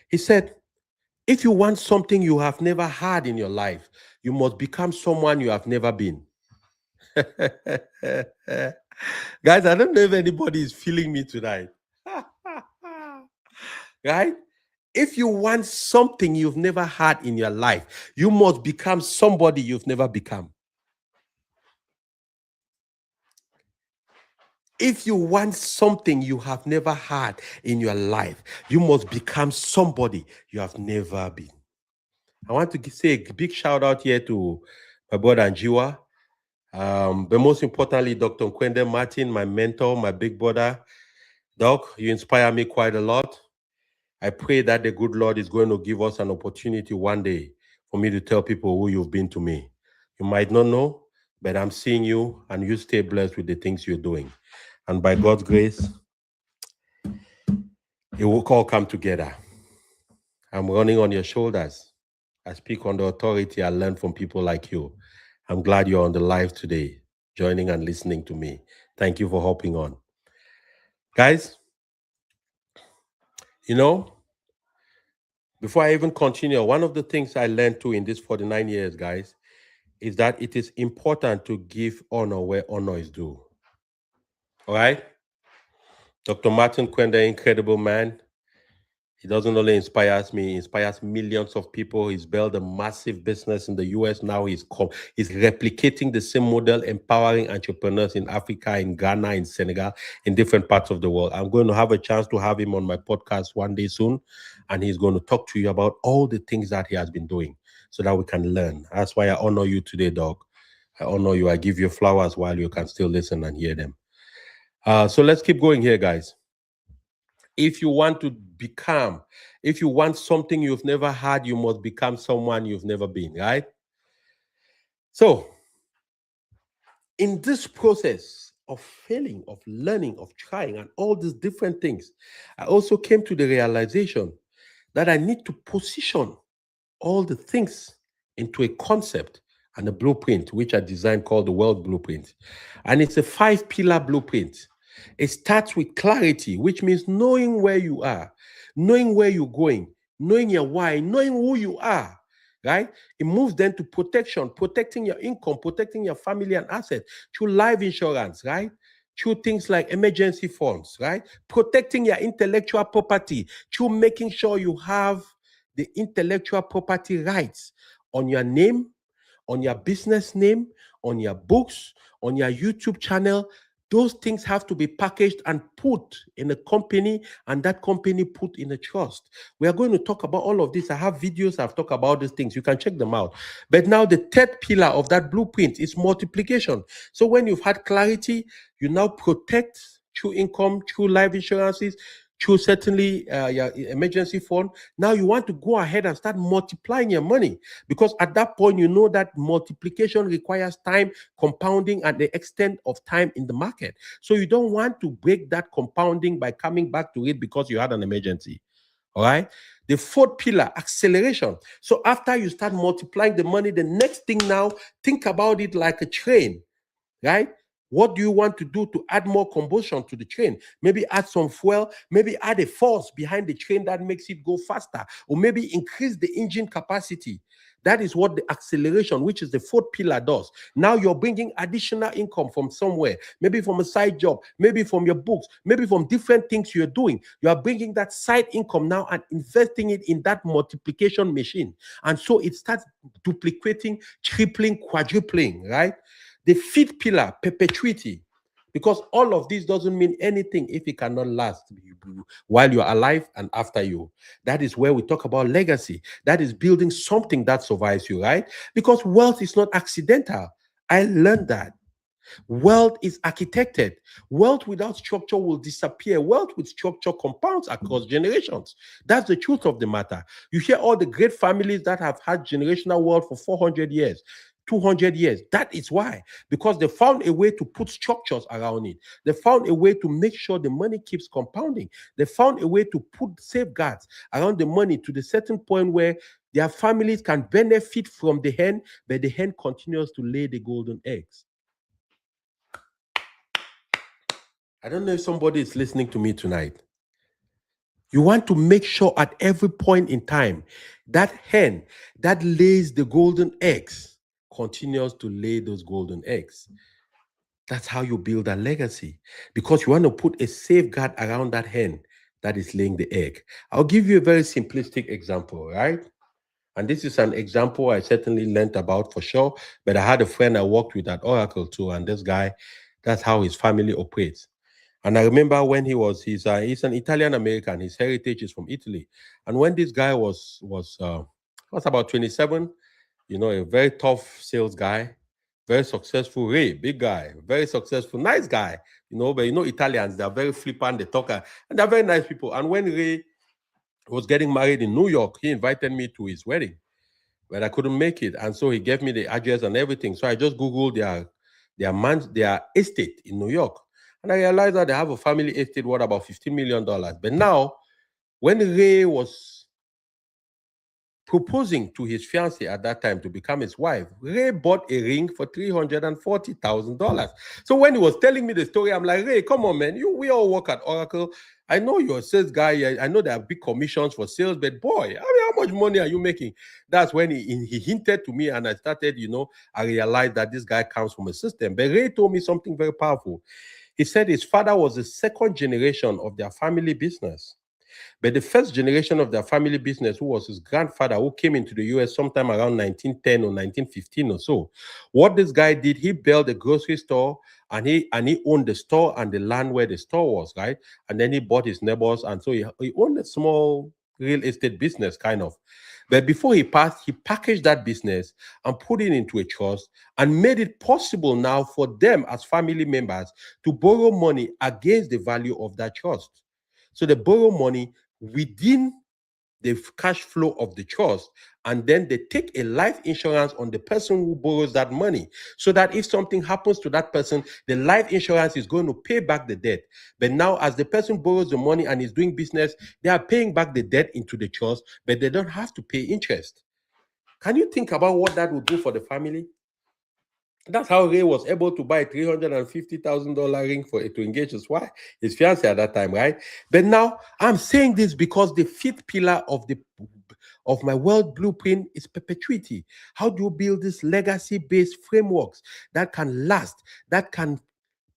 He said, if you want something you have never had in your life, you must become someone you have never been. Guys, I don't know if anybody is feeling me tonight. Right? If you want something you've never had in your life, you must become somebody you've never become. If you want something you have never had in your life, you must become somebody you have never been. I want to say a big shout out here to my brother Anjiwa. But most importantly, Dr. Nkwende Martin, my mentor, my big brother. Doc, you inspire me quite a lot. I pray that the good Lord is going to give us an opportunity one day for me to tell people who you've been to me. You might not know, but I'm seeing you, and you stay blessed with the things you're doing. And by God's grace, it will all come together. I'm running on your shoulders. I speak on the authority I learned from people like you. I'm glad you're on the live today, joining and listening to me. Thank you for hopping on. Guys, you know, before I even continue, one of the things I learned too in these 49 years, guys, is that it is important to give honor where honor is due. All right? Dr. Martin Kwende, incredible man. He doesn't only inspire me, he inspires millions of people. He's built a massive business in the US. Now he's replicating the same model, empowering entrepreneurs in Africa, in Ghana, in Senegal, in different parts of the world. I'm going to have a chance to have him on my podcast one day soon, and he's going to talk to you about all the things that he has been doing so that we can learn. That's why I honor you today, Doc. I honor you. I give you flowers while you can still listen and hear them. So let's keep going here, guys. If you want something you've never had, you must become someone you've never been, right? So, in this process of failing, of learning, of trying, and all these different things, I also came to the realization that I need to position all the things into a concept and a blueprint, which I designed called the Wealth Blueprint. And it's a 5-pillar blueprint. It starts with clarity, which means knowing where you are, knowing where you're going, knowing your why, knowing who you are, right? It moves then to protection, protecting your income, protecting your family and assets through life insurance, right? Through things like emergency funds, right? Protecting your intellectual property through making sure you have the intellectual property rights on your name, on your business name, on your books, on your YouTube channel. Those things have to be packaged and put in a company, and that company put in a trust. We are going to talk about all of this. I have videos I've talked about these things. You can check them out. But now the third pillar of that blueprint is multiplication. So when you've had clarity, you now protect through income, through life insurances, through certainly your emergency fund. Now you want to go ahead and start multiplying your money, because at that point you know that multiplication requires time, compounding at the extent of time in the market. So you don't want to break that compounding by coming back to it because you had an emergency. All right. The fourth pillar, acceleration. So after you start multiplying the money, the next thing now, think about it like a train, right? What do you want to do to add more combustion to the train? Maybe add some fuel, maybe add a force behind the train that makes it go faster, or maybe increase the engine capacity. That is what the acceleration, which is the fourth pillar, does. Now you're bringing additional income from somewhere, maybe from a side job, maybe from your books, maybe from different things you're doing. You are bringing that side income now and investing it in that multiplication machine. And so it starts duplicating, tripling, quadrupling, right? The fifth pillar, perpetuity, because all of this doesn't mean anything if it cannot last while you're alive and after you. That is where we talk about legacy. That is building something that survives you, right? Because wealth is not accidental. I learned that. Wealth is architected. Wealth without structure will disappear. Wealth with structure compounds across generations. That's the truth of the matter. You hear all the great families that have had generational wealth for 400 years. 200 years. That is why, because they found a way to put structures around it. They found a way to make sure the money keeps compounding. They found a way to put safeguards around the money to the certain point where their families can benefit from the hen, but the hen continues to lay the golden eggs. I don't know if somebody is listening to me tonight. You want to make sure at every point in time that hen that lays the golden eggs continues to lay those golden eggs. That's how you build a legacy, because you want to put a safeguard around that hen that is laying the egg. I'll give you a very simplistic example, right? And this is an example I certainly learned about for sure, but I had a friend I worked with at Oracle too, and this guy, that's how his family operates. And I remember when he's an Italian American. His heritage is from Italy. And when this guy was about 27, a very tough sales guy, very successful, big guy, very successful, nice guy. But Italians, they're very flippant, they talk, and they're very nice people. And when Ray was getting married in New York, he invited me to his wedding, but I couldn't make it. And so he gave me the address and everything. So I just Googled their estate in New York. And I realized that they have a family estate worth about $15 million. But now, when Ray was proposing to his fiancée at that time to become his wife, Ray bought a ring for $340,000. So when he was telling me the story, I'm like, Ray, come on, man. We all work at Oracle. I know you're a sales guy. I know there are big commissions for sales, but boy, how much money are you making? That's when he hinted to me, and I started, I realized that this guy comes from a system. But Ray told me something very powerful. He said his father was the second generation of their family business. But the first generation of their family business, who was his grandfather, who came into the US sometime around 1910 or 1915 or so, what this guy did, he built a grocery store, and he owned the store and the land where the store was, right? And then he bought his neighbors, and so he owned a small real estate business, kind of. But before he passed, he packaged that business and put it into a trust and made it possible now for them as family members to borrow money against the value of that trust. So they borrow money within the cash flow of the trust, and then they take a life insurance on the person who borrows that money, so that if something happens to that person, the life insurance is going to pay back the debt. But now, as the person borrows the money and is doing business, they are paying back the debt into the trust, but they don't have to pay interest. Can you think about what that would do for the family? That's how Ray was able to buy $350,000 ring to engage his fiance at that time, right? But now I'm saying this because the fifth pillar of my world blueprint is perpetuity. How do you build these legacy-based frameworks that can last, that can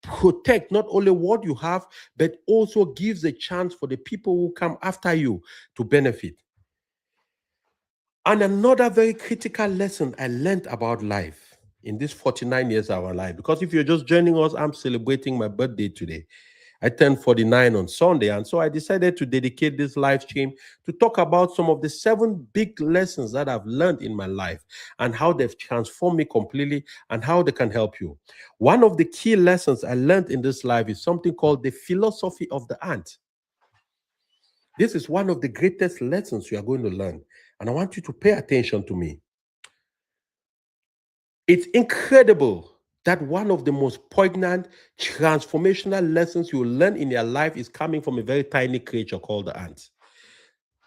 protect not only what you have, but also gives a chance for the people who come after you to benefit? And another very critical lesson I learned about life in these 49 years of our life, because if you're just joining us, I'm celebrating my birthday today. I turned 49 on Sunday, and so I decided to dedicate this live stream to talk about some of the 7 big lessons that I've learned in my life and how they've transformed me completely and how they can help you. One of the key lessons I learned in this life is something called the philosophy of the ant. This is one of the greatest lessons you are going to learn, and I want you to pay attention to me. It's incredible that one of the most poignant, transformational lessons you will learn in your life is coming from a very tiny creature called the ant.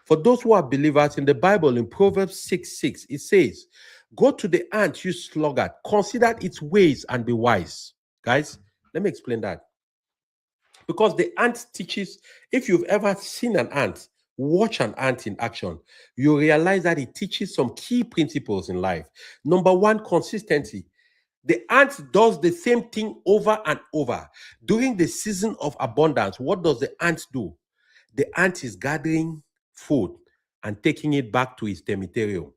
For those who are believers, in the Bible, in Proverbs 6:6, it says, "Go to the ant, you sluggard, consider its ways and be wise." Guys, let me explain that. Because the ant teaches, if you've ever seen an ant, watch an ant in action, you realize that it teaches some key principles in life. Number one, consistency. The ant does the same thing over and over. During the season of abundance, what does the ant do? The ant is gathering food and taking it back to its territorium.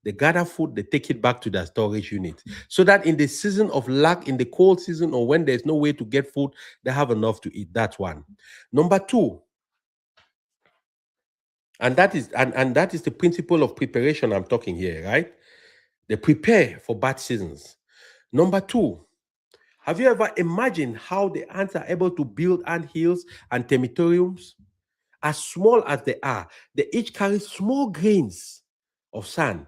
They gather food, they take it back to their storage unit. So that in the season of lack, in the cold season, or when there's no way to get food, they have enough to eat. That's one. Number two, and that is the principle of preparation I'm talking here, right? They prepare for bad seasons. Number two, have you ever imagined how the ants are able to build ant hills and territoriums? As small as they are, they each carry small grains of sand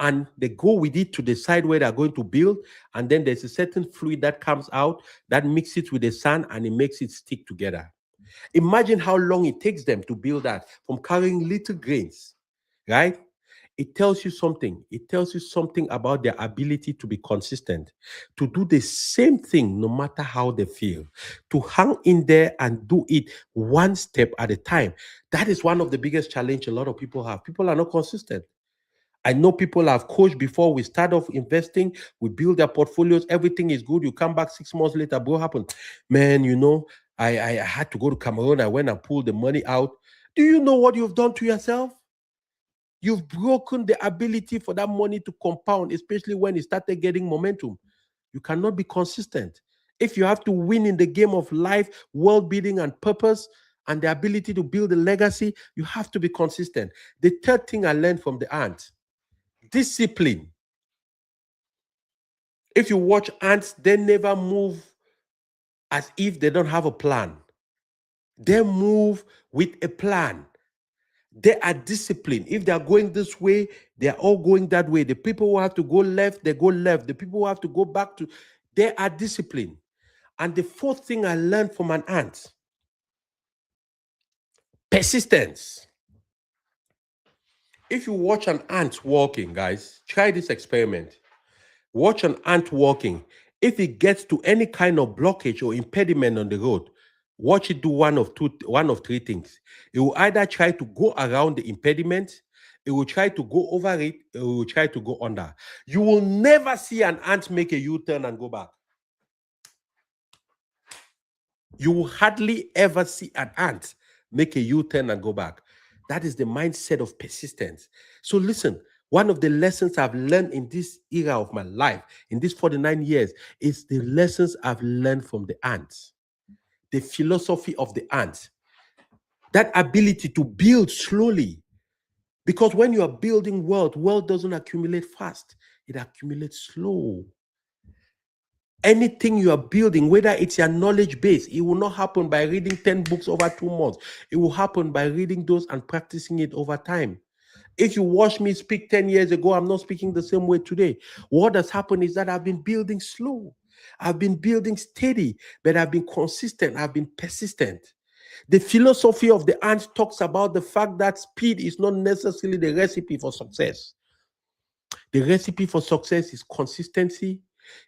and they go with it to the side where they're going to build. And then there's a certain fluid that comes out that mixes with the sand and it makes it stick together. Imagine how long it takes them to build that from carrying little grains, right? It tells you something. It tells you something about their ability to be consistent, to do the same thing no matter how they feel, to hang in there and do it one step at a time. That is one of the biggest challenges a lot of people have. People are not consistent. I know people have coached before we start off investing, we build their portfolios, everything is good. You come back 6 months later, what happened? Man, I had to go to Cameroon. I went and pulled the money out. Do you know what you've done to yourself? You've broken the ability for that money to compound, especially when it started getting momentum. You cannot be consistent. If you have to win in the game of life, world building, and purpose, and the ability to build a legacy, you have to be consistent. The third thing I learned from the ant, discipline. If you watch ants, they never move as if they don't have a plan. They move with a plan. They are disciplined. If they are going this way, they are all going that way. The people who have to go left, they go left. The people who have to go back to, they are disciplined. And the fourth thing I learned from an ant, persistence. If you watch an ant walking, guys, try this experiment. Watch an ant walking. If it gets to any kind of blockage or impediment on the road, watch it do one of three things. It will either try to go around the impediment, it will try to go over it, it will try to go under. You will never see an ant make a U-turn and go back. You will hardly ever see an ant make a U-turn and go back. That is the mindset of persistence. So listen, one of the lessons I've learned in this era of my life, in these 49 years, is the lessons I've learned from the ants. The philosophy of the ant. That ability to build slowly. Because when you are building wealth doesn't accumulate fast. It accumulates slow. Anything you are building, whether it's your knowledge base, it will not happen by reading 10 books over 2 months. It will happen by reading those and practicing it over time. If you watch me speak 10 years ago, I'm not speaking the same way today. What has happened is that I've been building slow. I've been building steady, but I've been consistent. I've been persistent. The philosophy of the ant talks about the fact that speed is not necessarily the recipe for success. The recipe for success is consistency,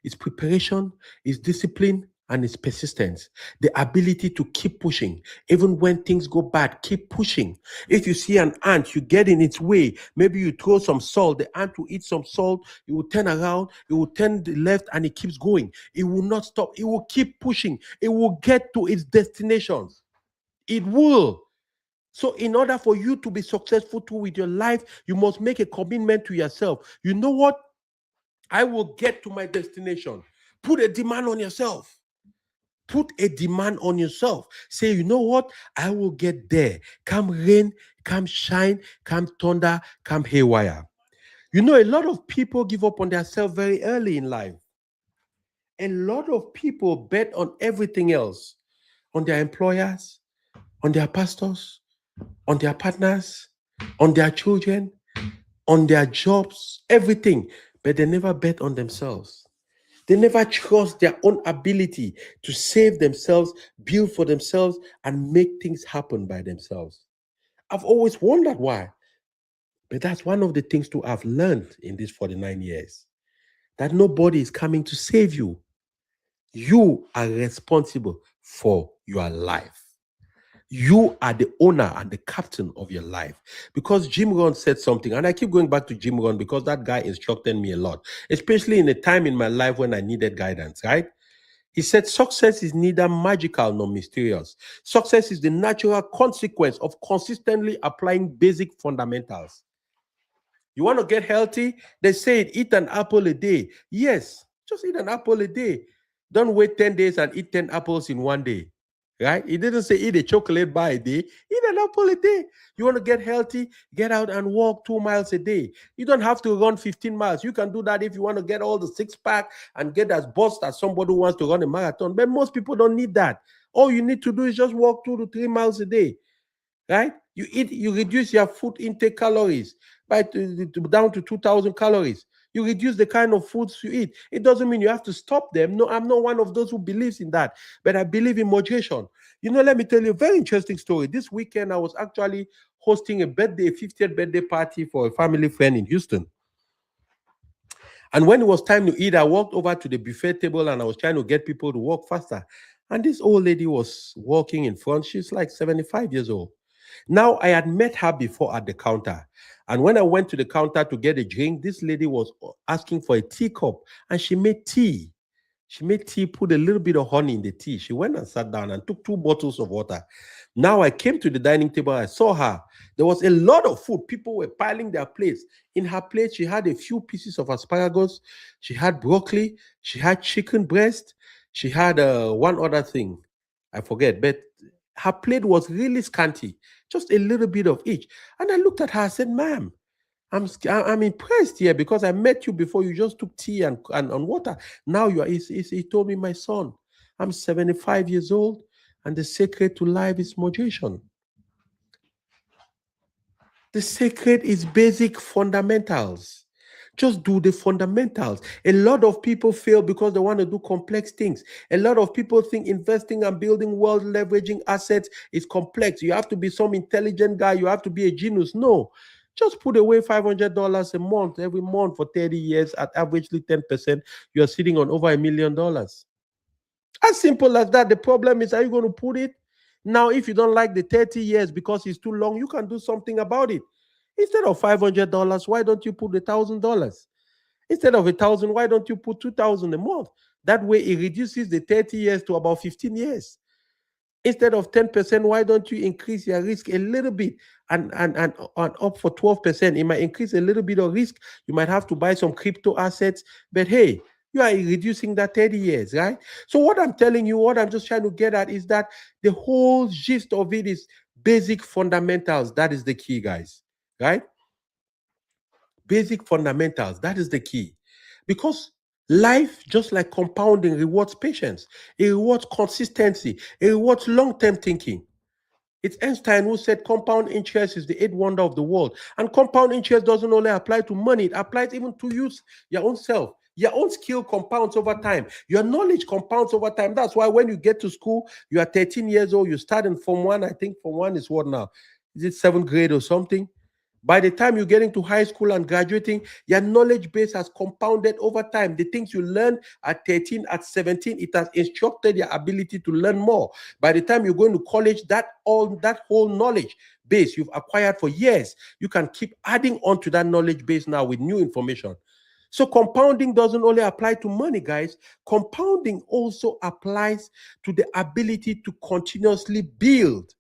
It's preparation, it's discipline, and it's persistence. The ability to keep pushing. Even when things go bad, keep pushing. If you see an ant, you get in its way. Maybe you throw some salt, the ant will eat some salt, it will turn around, it will turn the left, and it keeps going. It will not stop. It will keep pushing. It will get to its destinations. It will. So, in order for you to be successful too with your life, you must make a commitment to yourself. You know what? I will get to my destination. Put a demand on yourself. Put a demand on yourself. Say, you know what? I will get there. Come rain, come shine, come thunder, come haywire. You know, a lot of people give up on themselves very early in life. A lot of people bet on everything else, on their employers, on their pastors, on their partners, on their children, on their jobs, everything, but they never bet on themselves. They never trust their own ability to save themselves, build for themselves, and make things happen by themselves. I've always wondered why. But that's one of the things to have learned in these 49 years, that nobody is coming to save you. You are responsible for your life. You are the owner and the captain of your life. Because Jim Rohn said something, and I keep going back to Jim Rohn because that guy instructed me a lot, especially in a time in my life when I needed guidance, right? He said, success is neither magical nor mysterious. Success is the natural consequence of consistently applying basic fundamentals. You want to get healthy? They say eat an apple a day. Yes, just eat an apple a day. Don't wait 10 days and eat 10 apples in one day. Right? It didn't say eat a chocolate bar a day. Eat an apple a day. You want to get healthy? Get out and walk 2 miles a day. You don't have to run 15 miles. You can do that if you want to get all the six-pack and get as buzzed as somebody who wants to run a marathon. But most people don't need that. All you need to do is just walk 2 to 3 miles a day. Right? You reduce your food intake calories down to 2,000 calories. You reduce the kind of foods you eat. It doesn't mean you have to stop them. No, I'm not one of those who believes in that, but I believe in moderation. You know, let me tell you a very interesting story. This weekend, I was actually hosting a 50th birthday party for a family friend in Houston. And when it was time to eat, I walked over to the buffet table and I was trying to get people to walk faster. And this old lady was walking in front. She's like 75 years old. Now, I had met her before at the counter. And when I went to the counter to get a drink, this lady was asking for a teacup and she made tea. She made tea, put a little bit of honey in the tea. She went and sat down and took 2 bottles of water. Now I came to the dining table. I saw her. There was a lot of food. People were piling their plates. In her plate, she had a few pieces of asparagus. She had broccoli. She had chicken breast. She had one other thing. I forget, but her plate was really scanty, just a little bit of each. And I looked at her, I said, ma'am, I'm impressed here because I met you before. You just took tea and water. Now you are, he told me, my son, I'm 75 years old and the secret to life is moderation. The secret is basic fundamentals. Just do the fundamentals. A lot of people fail because they want to do complex things. A lot of people think investing and building wealth, leveraging assets is complex. You have to be some intelligent guy. You have to be a genius. No. Just put away $500 a month every month for 30 years at averagely 10%. You're sitting on over $1 million. As simple as that. The problem is, are you going to put it? Now, if you don't like the 30 years because it's too long, you can do something about it. Instead of $500, why don't you put $1,000? Instead of 1,000, why don't you put 2,000 a month? That way, it reduces the 30 years to about 15 years. Instead of 10%, why don't you increase your risk a little bit and up for 12%? It might increase a little bit of risk. You might have to buy some crypto assets, but hey, you are reducing that 30 years, right? So what I'm telling you, what I'm just trying to get at is that the whole gist of it is basic fundamentals. That is the key, guys, right? Basic fundamentals. That is the key. Because life, just like compounding, rewards patience. It rewards consistency. It rewards long-term thinking. It's Einstein who said compound interest is the 8th wonder of the world. And compound interest doesn't only apply to money. It applies even to use your own self. Your own skill compounds over time. Your knowledge compounds over time. That's why when you get to school, you are 13 years old, you start in Form 1. I think Form 1 is what now? Is it 7th grade or something? By the time you get into high school and graduating, your knowledge base has compounded over time. The things you learned at 13, at 17, it has instructed your ability to learn more. By the time you go into college, that whole knowledge base you've acquired for years, you can keep adding on to that knowledge base now with new information. So compounding doesn't only apply to money, guys. Compounding also applies to the ability to continuously build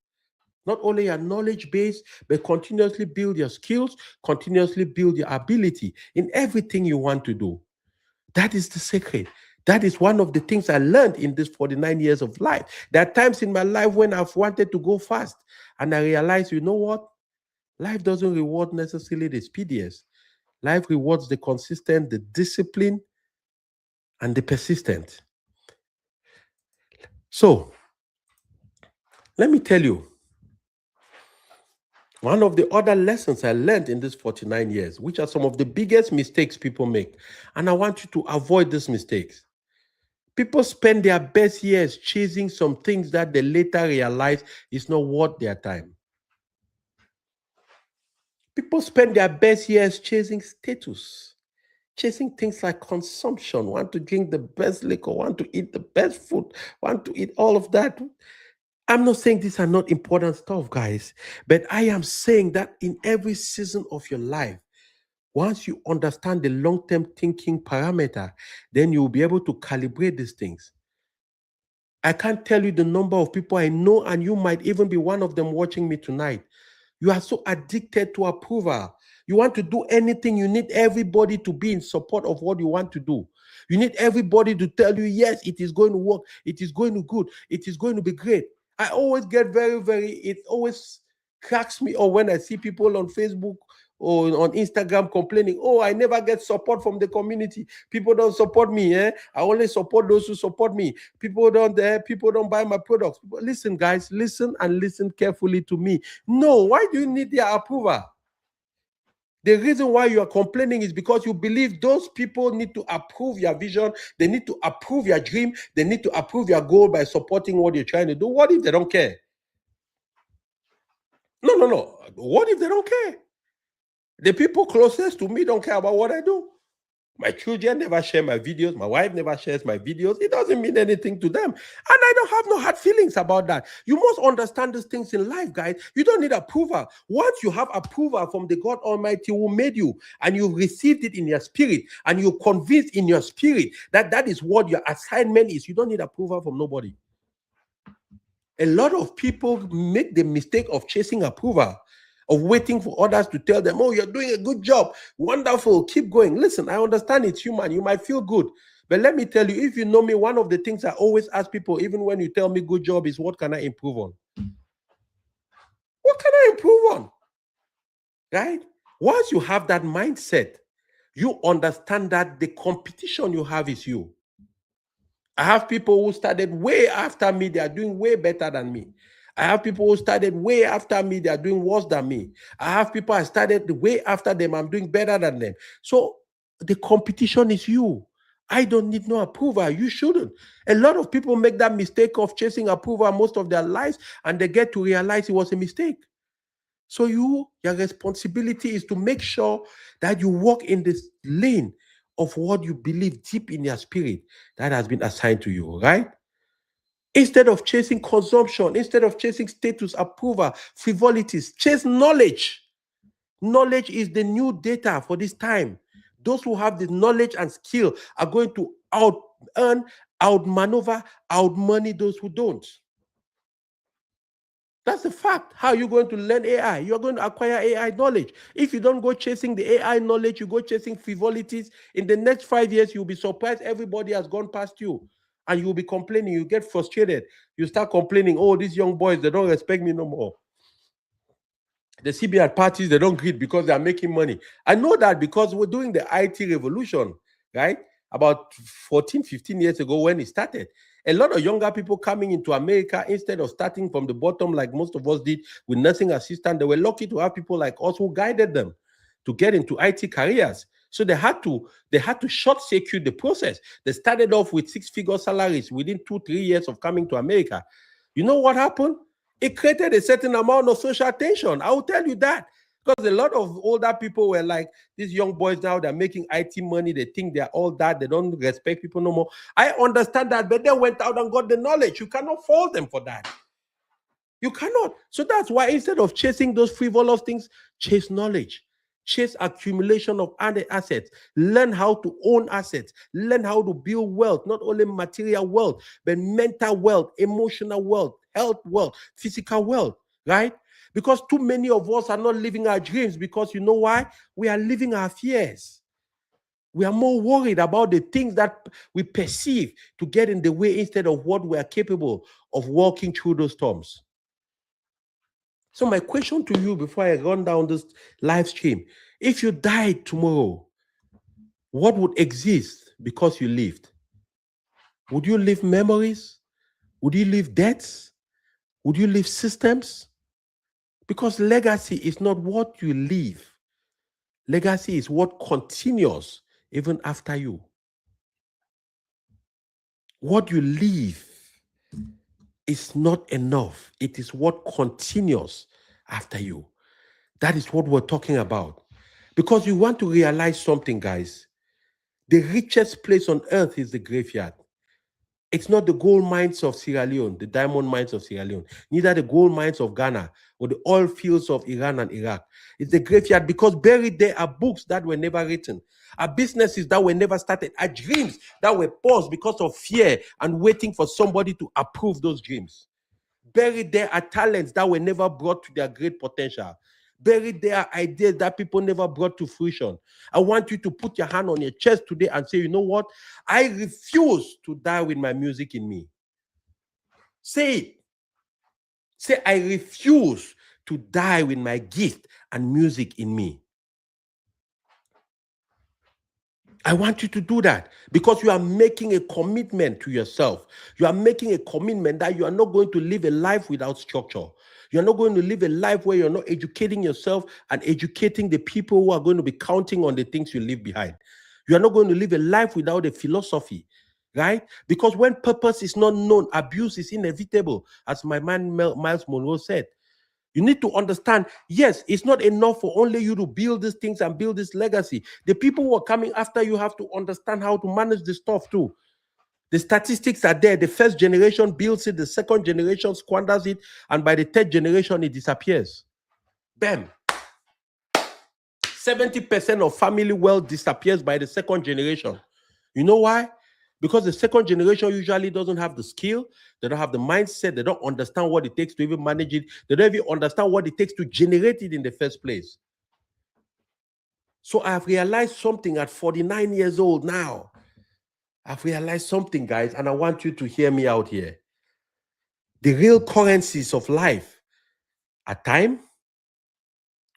not only your knowledge base, but continuously build your skills, continuously build your ability in everything you want to do. That is the secret. That is one of the things I learned in this 49 years of life. There are times in my life when I've wanted to go fast, and I realized, you know what? Life doesn't reward necessarily the speediest. Life rewards the consistent, the discipline, and the persistent. So, let me tell you, one of the other lessons I learned in this 49 years, which are some of the biggest mistakes people make, and I want you to avoid these mistakes. People spend their best years chasing some things that they later realize is not worth their time. People spend their best years chasing status, chasing things like consumption, want to drink the best liquor, want to eat the best food, want to eat all of that. I'm not saying these are not important stuff, guys, but I am saying that in every season of your life, once you understand the long-term thinking parameter, then you'll be able to calibrate these things. I can't tell you the number of people I know, and you might even be one of them watching me tonight. You are so addicted to approval. You want to do anything, you need everybody to be in support of what you want to do. You need everybody to tell you, yes, it is going to work, it is going to be good, it is going to be great. I always get it always cracks me up when I see people on Facebook or on Instagram complaining, oh, I never get support from the community. People don't support me. I only support those who support me. People don't buy my products. Listen, guys, listen and listen carefully to me. No, why do you need their approval? The reason why you are complaining is because you believe those people need to approve your vision. They need to approve your dream. They need to approve your goal by supporting what you're trying to do. What if they don't care? No. What if they don't care? The people closest to me don't care about what I do. My children never share my videos. My wife never shares my videos. It doesn't mean anything to them. And I don't have no hard feelings about that. You must understand these things in life, guys. You don't need approval. Once you have approval from the God Almighty who made you, and you received it in your spirit, and you're convinced in your spirit that that is what your assignment is, you don't need approval from nobody. A lot of people make the mistake of chasing approval, of waiting for others to tell them, oh, you're doing a good job, wonderful, keep going. Listen, I understand it's human. You might feel good. But let me tell you, if you know me, one of the things I always ask people, even when you tell me good job, is what can I improve on? What can I improve on? Right? Once you have that mindset, you understand that the competition you have is you. I have people who started way after me. They are doing way better than me. I have people who started way after me. They are doing worse than me. I have people I started way after them. I'm doing better than them. So the competition is you. I don't need no approval. You shouldn't. A lot of people make that mistake of chasing approval most of their lives, and they get to realize it was a mistake. So your responsibility is to make sure that you walk in this lane of what you believe deep in your spirit that has been assigned to you, right? Instead of chasing consumption, instead of chasing status, approval, frivolities, chase knowledge. Knowledge is the new data for this time. Those who have the knowledge and skill are going to out-earn, out-maneuver, out-money those who don't. That's the fact. How are you going to learn AI? You're going to acquire AI knowledge. If you don't go chasing the AI knowledge, you go chasing frivolities, in the next 5 years, you'll be surprised everybody has gone past you. And you'll be complaining. You get frustrated. You start complaining, oh, these young boys, they don't respect me no more. The CBR parties, they don't greet because they are making money. I know that because we're doing the IT revolution, right? About 14, 15 years ago when it started. A lot of younger people coming into America, instead of starting from the bottom like most of us did with nursing assistant, they were lucky to have people like us who guided them to get into IT careers. So they had to short circuit the process. They started off with 6-figure salaries within 2-3 years of coming to America. You know what happened? It created a certain amount of social tension. I will tell you that. Because a lot of older people were like, these young boys now, they're making IT money. They think they're all that. They don't respect people no more. I understand that, but they went out and got the knowledge. You cannot fault them for that. You cannot. So that's why instead of chasing those frivolous things, chase knowledge. Chase accumulation of other assets. Learn how to own assets. Learn how to build wealth, not only material wealth, but mental wealth, emotional wealth, health wealth, physical wealth, right? Because too many of us are not living our dreams because you know why? We are living our fears. We are more worried about the things that we perceive to get in the way instead of what we are capable of walking through those storms. So my question to you before I run down this live stream, if you died tomorrow, what would exist because you lived? Would you leave memories? Would you leave debts? Would you leave systems? Because legacy is not what you leave. Legacy is what continues even after you. What you leave is not enough. It is what continues after you. That is what we're talking about. Because you want to realize something, guys. The richest place on earth is the graveyard. It's not the gold mines of Sierra Leone, the diamond mines of Sierra Leone, neither the gold mines of Ghana or the oil fields of Iran and Iraq. It's the graveyard because buried there are books that were never written, are businesses that were never started, are dreams that were paused because of fear and waiting for somebody to approve those dreams. Buried there are talents that were never brought to their great potential. Buried there are ideas that people never brought to fruition. I want you to put your hand on your chest today and say, you know what? I refuse to die with my music in me. Say it. Say, I refuse to die with my gift and music in me. I want you to do that because you are making a commitment to yourself. You are making a commitment that you are not going to live a life without structure. You're not going to live a life where you're not educating yourself and educating the people who are going to be counting on the things you leave behind. You are not going to live a life without a philosophy, right? Because when purpose is not known, abuse is inevitable, as my man Miles Monroe said. You need to understand, yes, it's not enough for only you to build these things and build this legacy. The people who are coming after you have to understand how to manage the stuff too. The statistics are there. The first generation builds it, the second generation squanders it, and by the third generation, it disappears. Bam. 70% of family wealth disappears by the second generation. You know why? Because the second generation usually doesn't have the skill, they don't have the mindset, they don't understand what it takes to even manage it, they don't even understand what it takes to generate it in the first place. So I've realized something at 49 years old now. I've realized something, guys, and I want you to hear me out here. The real currencies of life are time,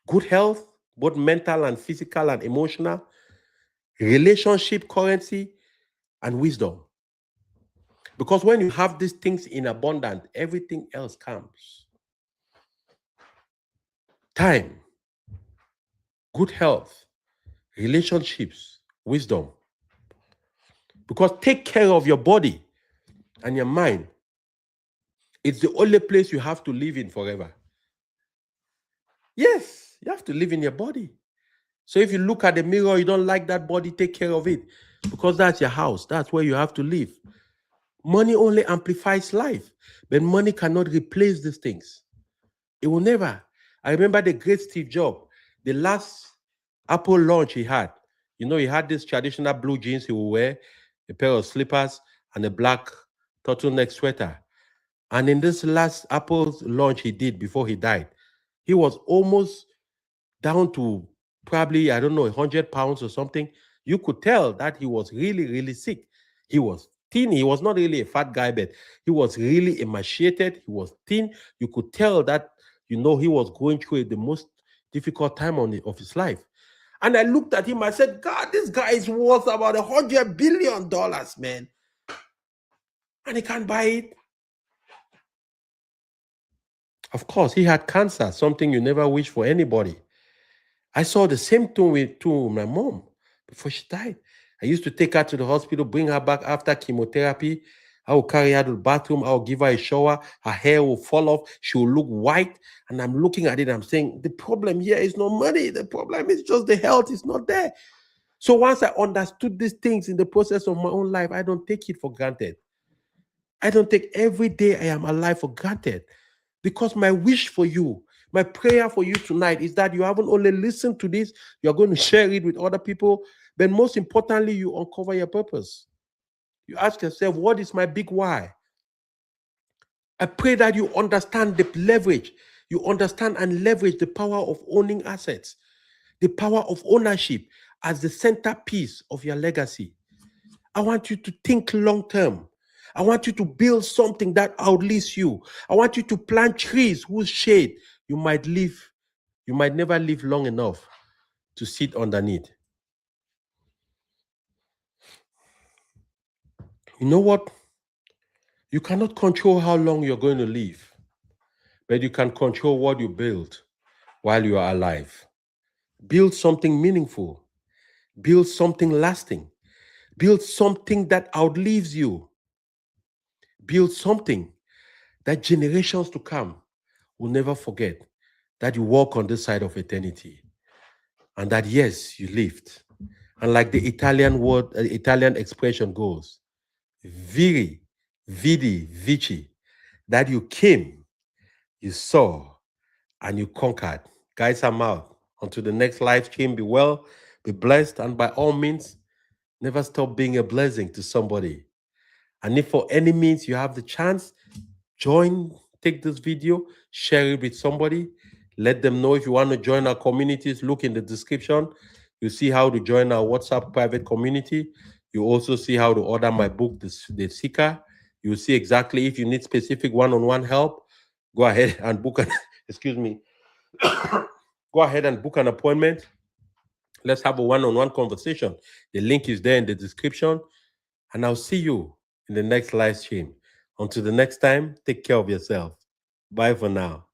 good health, both mental and physical and emotional, relationship currency, and wisdom. Because when you have these things in abundance, everything else comes. Time, good health, relationships, wisdom. Because take care of your body and your mind. It's the only place you have to live in forever. Yes, you have to live in your body. So if you look at the mirror, you don't like that body, take care of it. Because that's your house. That's where you have to live. Money only amplifies life, but money cannot replace these things. It will never. I remember the great Steve Jobs, the last Apple launch he had. You know, he had this traditional blue jeans he would wear, a pair of slippers, and a black turtleneck sweater. And in this last Apple's launch he did before he died, he was almost down to probably, I don't know, 100 pounds or something. You could tell that he was really, really sick. He was thin. He was not really a fat guy, but he was really emaciated. He was thin. You could tell that, you know, he was going through the most difficult time of his life. And I looked at him, I said, God, this guy is worth about $100 billion, man. And he can't buy it. Of course, he had cancer, something you never wish for anybody. I saw the same thing with my mom before she died. I used to take her to the hospital, bring her back after chemotherapy, I will carry her to the bathroom. I will give her a shower. Her hair will fall off. She will look white. And I'm looking at it. I'm saying, the problem here is not money. The problem is just the health is not there. So once I understood these things in the process of my own life, I don't take it for granted. I don't take every day I am alive for granted. Because my wish for you, my prayer for you tonight is that you haven't only listened to this, you're going to share it with other people, but most importantly, you uncover your purpose. You ask yourself, what is my big why? I pray that you understand the leverage. You understand and leverage the power of owning assets, the power of ownership as the centerpiece of your legacy. I want you to think long term. I want you to build something that outlives you. I want you to plant trees whose shade you might never live long enough to sit underneath. You know what? You cannot control how long you're going to live, but you can control what you build while you are alive. Build something meaningful. Build something lasting. Build something that outlives you. Build something that generations to come will never forget, that you walk on this side of eternity, and that yes, you lived. And like the Italian expression goes, viri, vidi, vici, that you came, you saw, and you conquered. Guys, I'm out. Until the next live stream, be well, be blessed, and by all means, never stop being a blessing to somebody. And if for any means you have the chance, take this video, share it with somebody, let them know. If you want to join our communities, look in the description. You see how to join our WhatsApp private community. You also see how to order my book, The Seeker. You see exactly if you need specific one-on-one help, go ahead and book an excuse me. Go ahead and book an appointment. Let's have a one-on-one conversation. The link is there in the description. And I'll see you in the next live stream. Until the next time, take care of yourself. Bye for now.